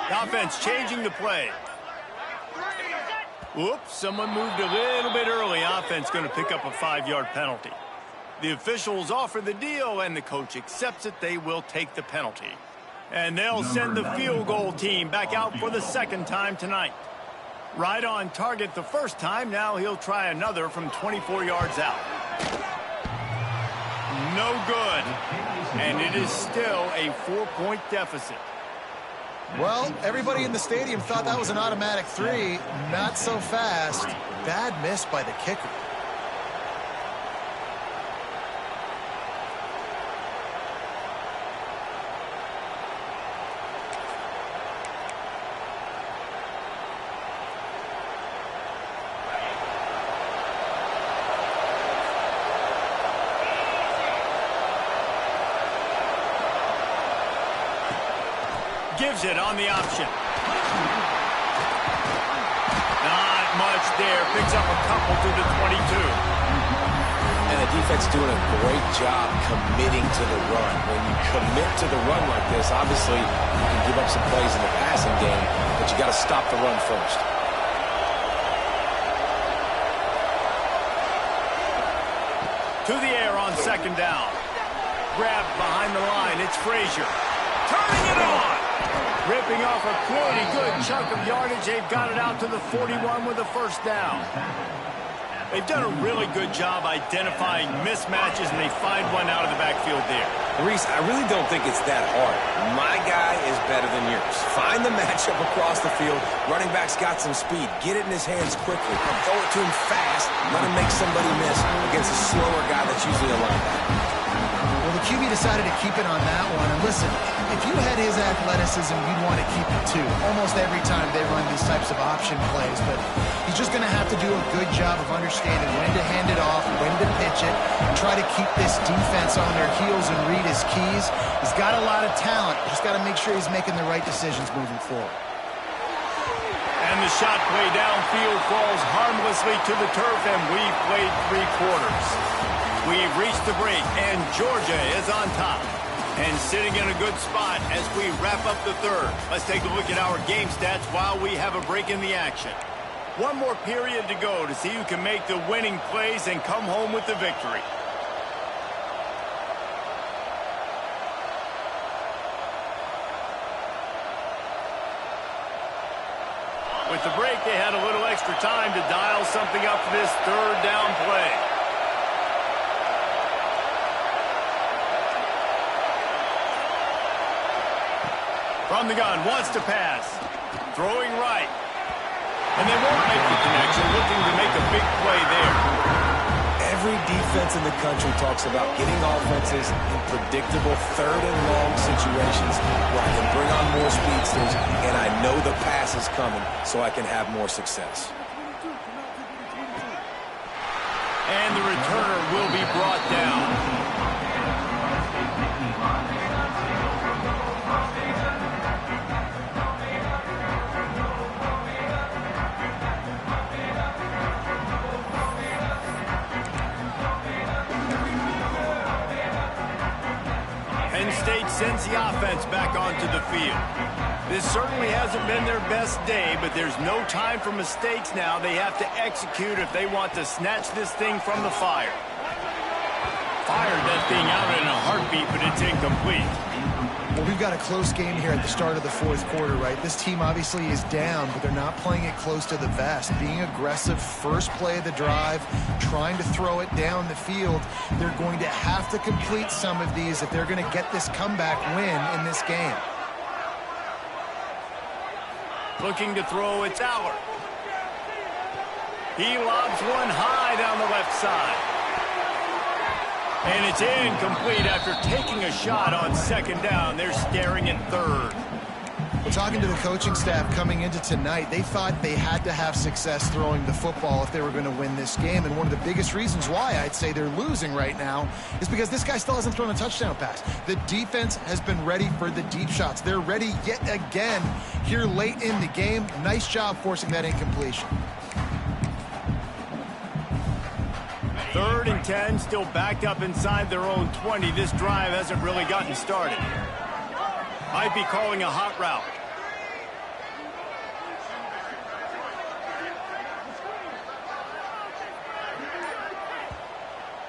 The offense changing the play. Whoops, someone moved a little bit early. Offense going to pick up a 5-yard penalty. The officials offer the deal, and the coach accepts it. They will take the penalty. And they'll send the field goal team back out for the second time tonight. Right on target the first time. Now he'll try another from 24 yards out. No good. And it is still a 4-point deficit. Well, everybody in the stadium thought that was an automatic 3. Not so fast. Bad miss by the kicker. Gives it on the option. Not much there. Picks up a couple to the 22. And the defense doing a great job committing to the run. When you commit to the run like this, obviously you can give up some plays in the passing game, but you got to stop the run first. To the air on second down. Grabbed behind the line. It's Frazier. Turning it on. Ripping off a pretty good chunk of yardage. They've got it out to the 41 with a first down. They've done a really good job identifying mismatches, and they find one out of the backfield there. Reese, I really don't think it's that hard. My guy is better than yours. Find the matchup across the field. Running back's got some speed. Get it in his hands quickly. Throw it to him fast. Let him make somebody miss against a slower guy that's usually a linebacker. Well, the QB decided to keep it on that one. And listen, if you had his athleticism, you'd want to keep it too. Almost every time they run these types of option plays. But he's just going to have to do a good job of understanding when to hand it off, when to pitch it, and try to keep this defense on their heels and read his keys. He's got a lot of talent. Just got to make sure he's making the right decisions moving forward. And the shot play downfield falls harmlessly to the turf, and we've played 3 quarters. We've reached the break, and Georgia is on top. And sitting in a good spot as we wrap up the third. Let's take a look at our game stats while we have a break in the action. One more period to go to see who can make the winning plays and come home with the victory. With the break, they had a little extra time to dial something up for this third down play. From the gun, wants to pass. Throwing right. And they won't make the connection, looking to make a big play there. Every defense in the country talks about getting offenses in predictable third and long situations where I can bring on more speedsters and I know the pass is coming so I can have more success. And the returner will be brought down. Penn State sends the offense back onto the field. This certainly hasn't been their best day, but there's no time for mistakes now. They have to execute if they want to snatch this thing from the fire. Fired that thing out in a heartbeat, but it's incomplete. Well, we've got a close game here at the start of the fourth quarter, right? This team obviously is down, but they're not playing it close to the vest. Being aggressive, first play of the drive, trying to throw it down the field. They're going to have to complete some of these if they're going to get this comeback win in this game. Looking to throw, it's Aller. He lobs one high down the left side. And it's incomplete after taking a shot on second down. They're staring at third. Well, talking to the coaching staff coming into tonight, they thought they had to have success throwing the football if they were going to win this game. And one of the biggest reasons why I'd say they're losing right now is because this guy still hasn't thrown a touchdown pass. The defense has been ready for the deep shots. They're ready yet again here late in the game. Nice job forcing that incompletion. 3rd and 10, still backed up inside their own 20. This drive hasn't really gotten started. Might be calling a hot route.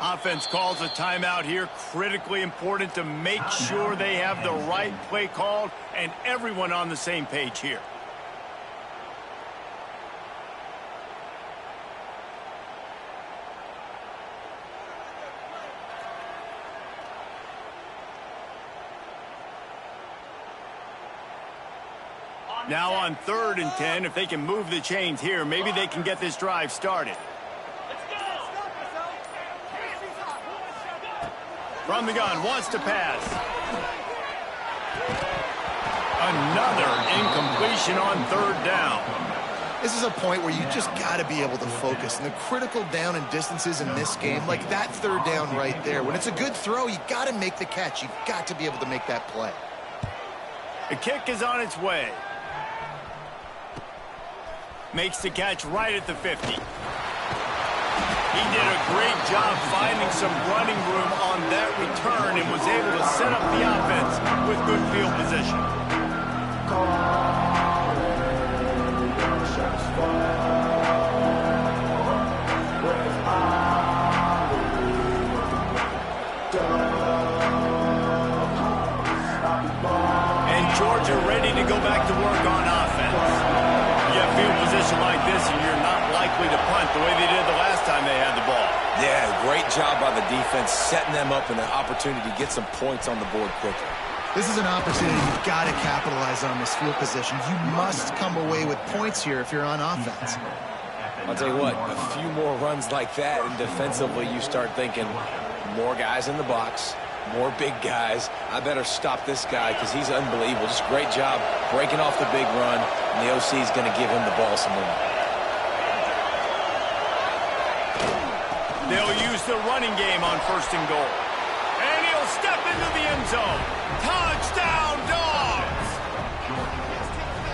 Offense calls a timeout here. Critically important to make sure they have the right play called and everyone on the same page here. Now on 3rd and 10, if they can move the chains here, maybe they can get this drive started. From the gun, wants to pass. Another incompletion on 3rd down. This is a point where you just got to be able to focus. And the critical down and distances in this game, like that 3rd down right there, when it's a good throw, you got to make the catch. You've got to be able to make that play. The kick is on its way. Makes the catch right at the 50. He did a great job finding some running room on that return and was able to set up the offense with good field position. And Georgia ready to go back to work on offense. You have field position like this, and you're not likely to punt the way they did the last time they had the ball. Yeah, great job by the defense, setting them up in an opportunity to get some points on the board quickly. This is an opportunity you've got to capitalize on this field position. You must come away with points here if you're on offense. I'll tell you what, a few more runs like that, and defensively you start thinking more guys in the box, more big guys. I better stop this guy because he's unbelievable. Just great job breaking off the big run, and the OC is going to give him the ball some more. They'll use the running game on 1st and goal. And he'll step into the end zone. Touchdown, Dogs!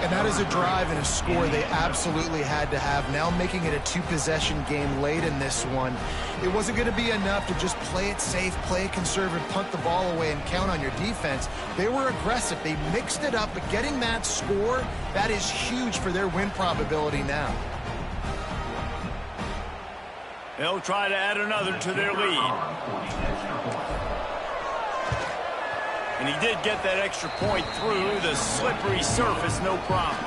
And that is a drive and a score they absolutely had to have. Now making it a 2-possession game late in this one. It wasn't going to be enough to just play it safe, play it conservative, punt the ball away, and count on your defense. They were aggressive. They mixed it up, but getting that score, that is huge for their win probability now. They'll try to add another to their lead. And he did get that extra point through the slippery surface, no problem.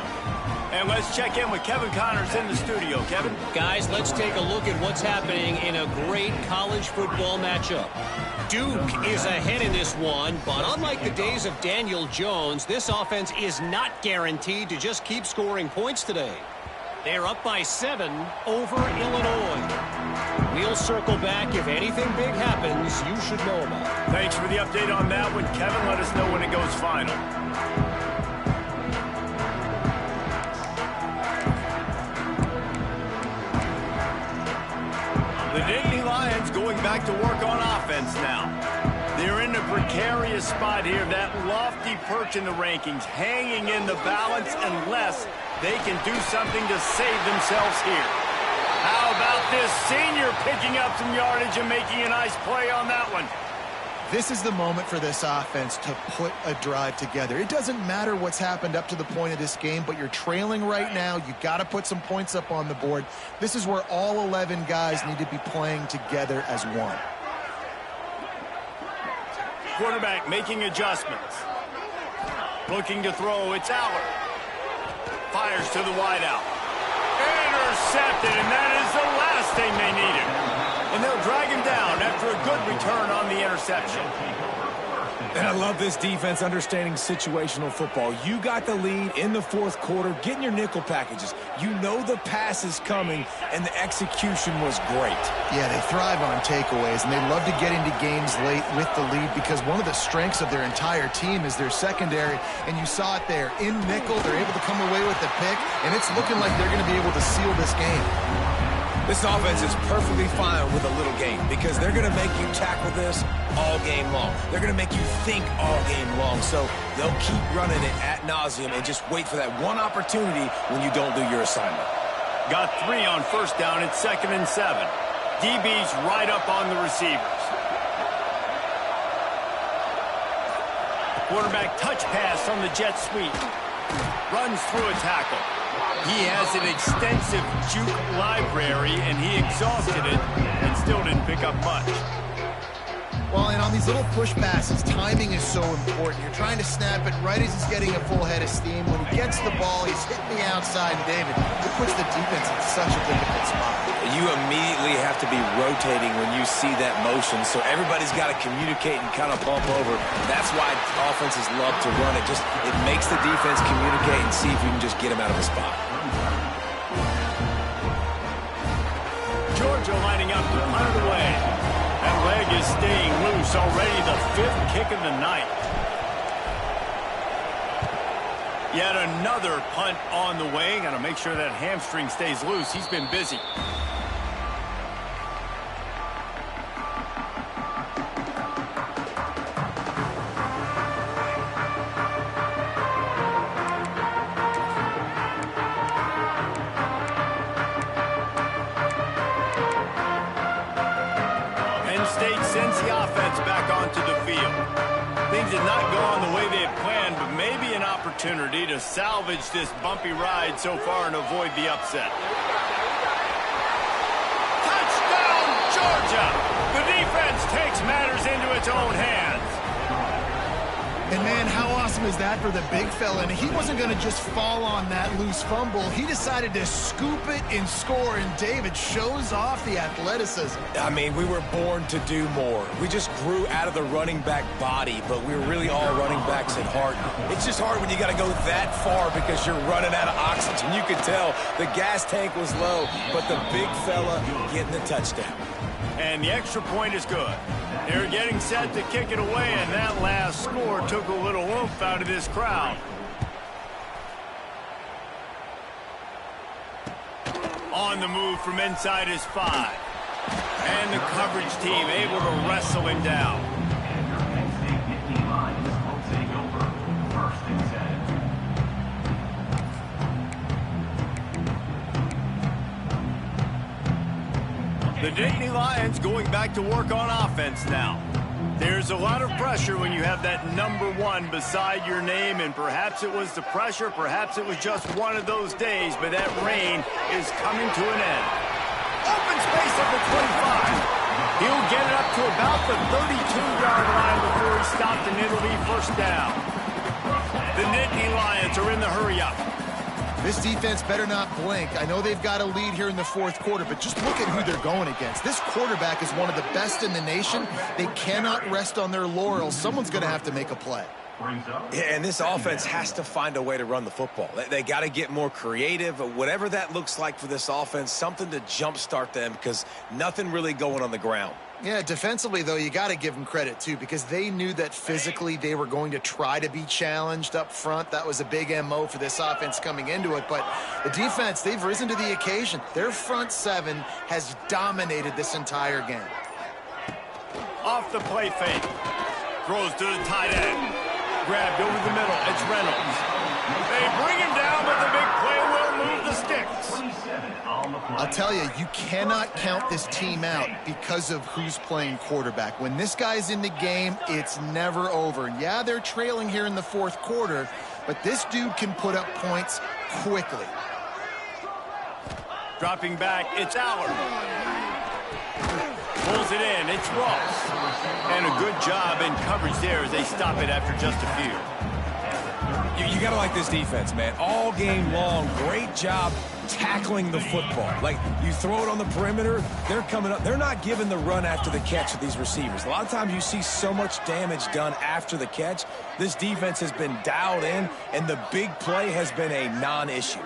And let's check in with Kevin Connors in the studio. Kevin? Guys, let's take a look at what's happening in a great college football matchup. Duke is ahead in this one, but unlike the days of Daniel Jones, this offense is not guaranteed to just keep scoring points today. They're up by 7 over Illinois. We'll circle back if anything big happens you should know about. Thanks for the update on that one, Kevin. Let us know when it goes final. The Nittany Lions going back to work on offense now. They're in a precarious spot here, that lofty perch in the rankings, hanging in the balance unless they can do something to save themselves here. How about this senior picking up some yardage and making a nice play on that one? This is the moment for this offense to put a drive together. It doesn't matter what's happened up to the point of this game, but you're trailing right now. You've got to put some points up on the board. This is where all 11 guys need to be playing together as one. Quarterback making adjustments. Looking to throw. It's Aller. Fires to the wideout. Intercepted, and that is the last thing they needed. And they'll drag him down after a good return on the interception. And I love this defense understanding situational football. You got the lead in the fourth quarter, getting your nickel packages. You know the pass is coming, and the execution was great. Yeah, they thrive on takeaways, and they love to get into games late with the lead because one of the strengths of their entire team is their secondary, and you saw it there. In nickel, they're able to come away with the pick, and it's looking like they're going to be able to seal this game. This offense is perfectly fine with a little game because they're going to make you tackle this all game long. They're going to make you think all game long. So they'll keep running it ad nauseum and just wait for that one opportunity when you don't do your assignment. Got 3 on first down. It's 2nd and 7. DB's right up on the receivers. Quarterback touch pass on the jet sweep. Runs through a tackle. He has an extensive juke library, and he exhausted it and still didn't pick up much. Well, and on these little push passes, timing is so important. You're trying to snap it right as he's getting a full head of steam. When he gets the ball, he's hitting the outside, and David, it puts the defense in such a difficult spot. You immediately have to be rotating when you see that motion, so everybody's got to communicate and kind of bump over. That's why offenses love to run it. It makes the defense communicate and see if you can just get him out of the spot. Georgia lining up to punt it away. That leg is staying loose. Already the 5th kick of the night. Yet another punt on the way. Got to make sure that hamstring stays loose. He's been busy. Penn State sends the offense back onto the field. Things did not go on the way they had planned, but maybe an opportunity to salvage this bumpy ride so far and avoid the upset. Touchdown, Georgia! The defense takes matters into its own hands. And, man, how awesome is that for the big fella? And he wasn't going to just fall on that loose fumble. He decided to scoop it and score, and David shows off the athleticism. I mean, we were born to do more. We just grew out of the running back body, but we're really all running backs at heart. It's just hard when you got to go that far because you're running out of oxygen. You could tell the gas tank was low, but the big fella getting the touchdown. And the extra point is good. They're getting set to kick it away, and that last score took a little oomph out of this crowd. On the move from inside his 5. And the coverage team able to wrestle him down. The Nittany Lions going back to work on offense now. There's a lot of pressure when you have that number 1 beside your name, and perhaps it was the pressure, perhaps it was just one of those days, but that rain is coming to an end. Open space at the 25. He'll get it up to about the 32-yard line before he stopped, and it'll be first down. The Nittany Lions are in the hurry-up. This defense better not blink. I know they've got a lead here in the fourth quarter, but just look at who they're going against. This quarterback is one of the best in the nation. They cannot rest on their laurels. Someone's going to have to make a play. Yeah, and this offense has to find a way to run the football. They got to get more creative, whatever that looks like for this offense, something to jumpstart them because nothing really going on the ground. Yeah, defensively, though, you got to give them credit, too, because they knew that physically they were going to try to be challenged up front. That was a big MO for this offense coming into it. But the defense, they've risen to the occasion. Their front seven has dominated this entire game. Off the play fake. Throws to the tight end. Grabbed over the middle. It's Reynolds. They bring him down, but the big play will move the sticks. I'll tell you, you cannot count this team out because of who's playing quarterback. When this guy's in the game, it's never over. Yeah, they're trailing here in the fourth quarter, but this dude can put up points quickly. Dropping back, it's Allard. Pulls it in, it's Ross. And a good job in coverage there as they stop it after just a few. You got to like this defense, man. All game long, great job tackling the football. Like, you throw it on the perimeter, they're coming up. They're not giving the run after the catch of these receivers. A lot of times you see so much damage done after the catch. This defense has been dialed in, and the big play has been a non-issue.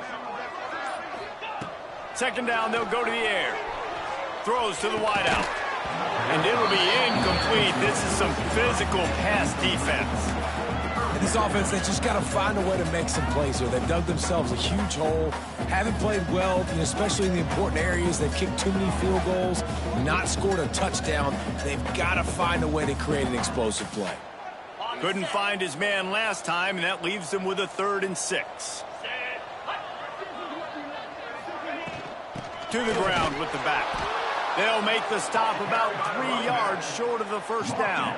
Second down, they'll go to the air. Throws to the wideout. And it'll be incomplete. This is some physical pass defense. And this offense, they just got to find a way to make some plays here. They've dug themselves a huge hole, haven't played well, especially in the important areas. They've kicked too many field goals, not scored a touchdown. They've got to find a way to create an explosive play. Couldn't find his man last time, and that leaves them with a 3rd and 6. To the ground with the back. They'll make the stop about 3 yards short of the first down.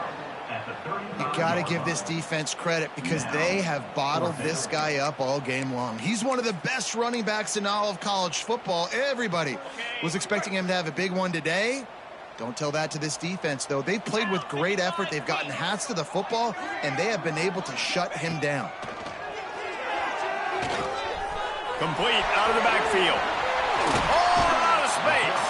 You got to give this defense credit because they have bottled this guy up all game long. He's one of the best running backs in all of college football. Everybody was expecting him to have a big one today. Don't tell that to this defense, though. They've played with great effort. They've gotten hats to the football, and they have been able to shut him down. Complete out of the backfield. All out of space.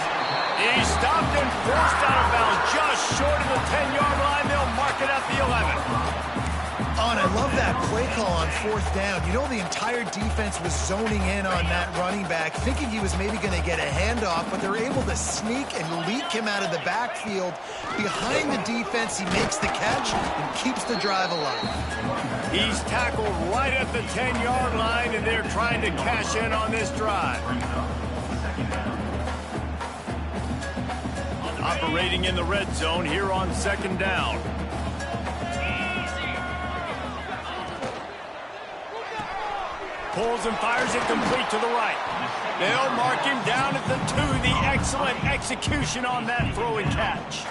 He stopped and forced out of bounds just short of the 10-yard line. They'll mark it at the 11. Oh, and I love that play call on 4th down. You know, the entire defense was zoning in on that running back, thinking he was maybe going to get a handoff, but they're able to sneak and leak him out of the backfield. Behind the defense, he makes the catch and keeps the drive alive. He's tackled right at the 10-yard line, and they're trying to cash in on this drive. Operating in the red zone here on 2nd down. Pulls and fires it complete to the right. They'll mark him down at the 2. The excellent execution on that throw and catch.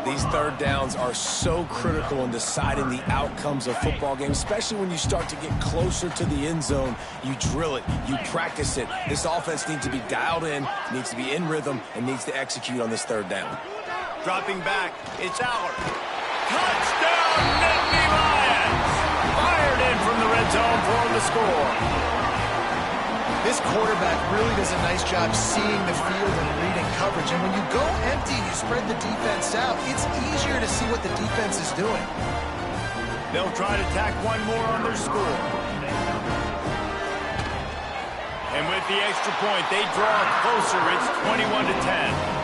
These 3rd downs are so critical in deciding the outcomes of football games, especially when you start to get closer to the end zone. You drill it, you practice it. This offense needs to be dialed in, needs to be in rhythm, and needs to execute on this 3rd down. Dropping back, it's Allard. Touchdown, Nittany Lions! Fired in from the red zone for the score. This quarterback really does a nice job seeing the field and reading coverage. And when you go empty, you spread the defense out, it's easier to see what the defense is doing. They'll try to tack one more on their score. And with the extra point, they draw it closer. It's 21-10.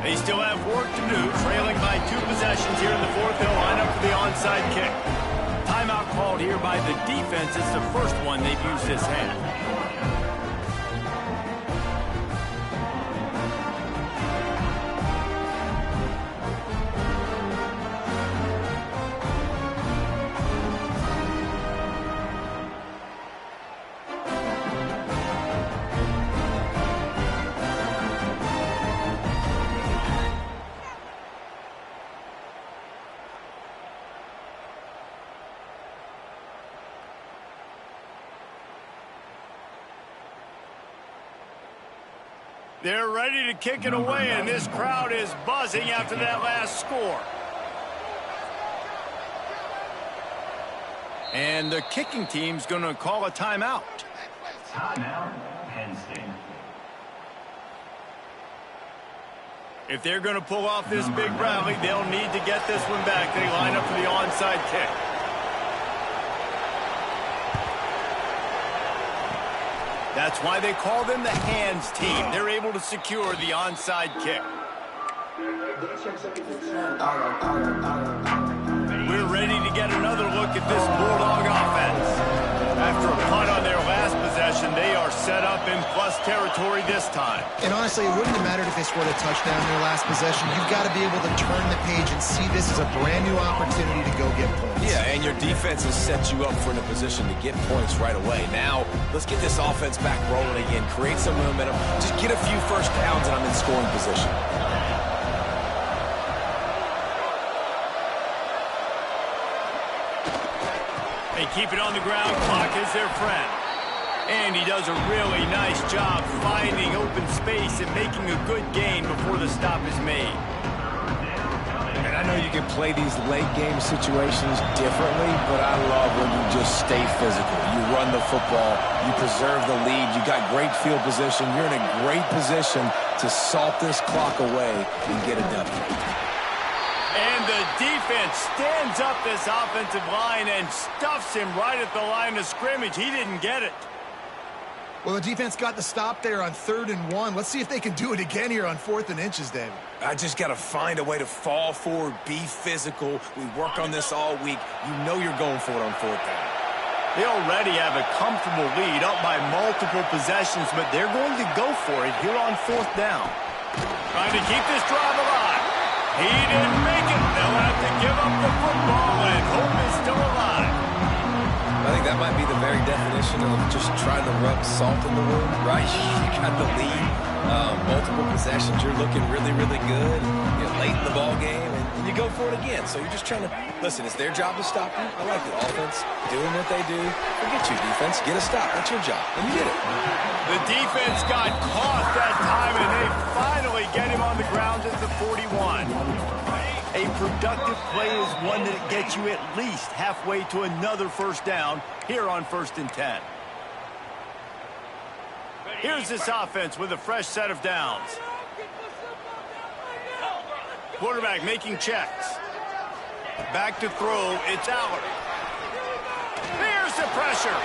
They still have work to do, trailing by 2 possessions here in the 4th. They'll line up for the onside kick. Timeout called here by the defense. It's the first one they've used this half. They're ready to kick it away, and this crowd is buzzing after that last score. And the kicking team's going to call a timeout. Timeout, Penn State. If they're going to pull off this big rally, they'll need to get this one back. They line up for the onside kick. That's why they call them the hands team. They're able to secure the onside kick. We're ready to get another look at this Bulldog offense. After a punt on their last possession, they are set up in plus territory this time. And honestly, it wouldn't have mattered if they scored a touchdown in their last possession. You've got to be able to turn the page and see this as a brand new opportunity to go get points. Yeah, and your defense has set you up for in a position to get points right away. Now, let's get this offense back rolling again, create some momentum, just get a few first downs, and I'm in scoring position. They keep it on the ground. Clock is their friend. And he does a really nice job finding open space and making a good gain before the stop is made. And I know you can play these late game situations differently, but I love when you just stay physical. You run the football, you preserve the lead, you got great field position, you're in a great position to salt this clock away and get a W. And the defense stands up this offensive line and stuffs him right at the line of scrimmage. He didn't get it. Well, the defense got the stop there on 3rd and 1. Let's see if they can do it again here on 4th and inches, David. I just got to find a way to fall forward, be physical. We worked on this all week. You know you're going for it on 4th down. They already have a comfortable lead up by multiple possessions, but they're going to go for it here on 4th down. Trying to keep this drive alive. He didn't make it. They'll have to give up the football, and hope is still alive. I think that might be the very definition of just trying to rub salt in the wound, right? You got the lead, multiple possessions, you're looking really, really good. You're late in the ball game, and you go for it again. So you're just trying to, listen, it's their job to stop you. I like the offense doing what they do. Forget you, defense. Get a stop. That's your job. And you did it. The defense got caught that time, and they finally get him on the ground at the 41. A productive play is one that gets you at least halfway to another first down here on 1st and 10. Here's this offense with a fresh set of downs. Quarterback making checks. Back to throw. It's Aller. There's the pressure.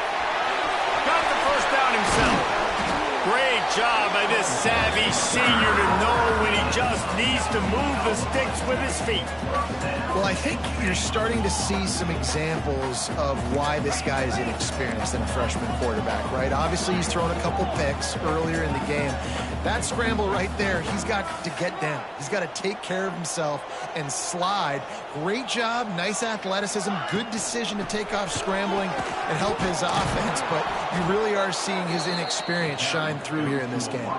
Got the first down himself. Great job by this savvy senior to know when he just needs to move the sticks with his feet. Well, I think you're starting to see some examples of why this guy is inexperienced in a freshman quarterback, right? Obviously, he's thrown a couple picks earlier in the game. That scramble right there, he's got to get down. He's got to take care of himself and slide. Great job, nice athleticism, good decision to take off scrambling and help his offense, but you really are seeing his inexperience shine through here in this game.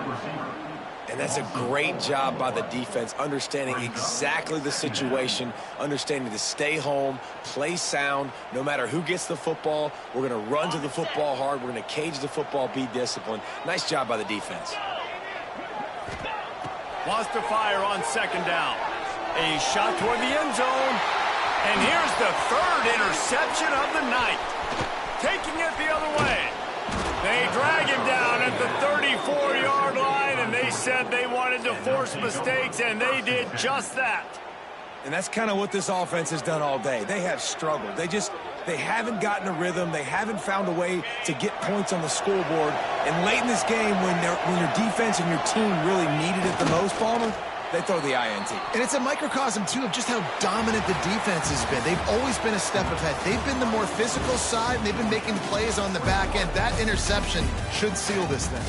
And that's a great job by the defense, understanding exactly the situation, understanding to stay home, play sound, no matter who gets the football. We're going to run to the football hard. We're going to cage the football, be disciplined. Nice job by the defense. Wants to fire on 2nd down. A shot toward the end zone. And here's the 3rd interception of the night. Taking it the other way. They drag him down at the 34-yard line, and they said they wanted to force mistakes, and they did just that. And that's kind of what this offense has done all day. They have struggled. They haven't gotten a rhythm. They haven't found a way to get points on the scoreboard. And late in this game, when your defense and your team really needed it the most, Palmer, they throw the INT. And it's a microcosm, too, of just how dominant the defense has been. They've always been a step ahead. They've been the more physical side, and they've been making plays on the back end. That interception should seal this thing.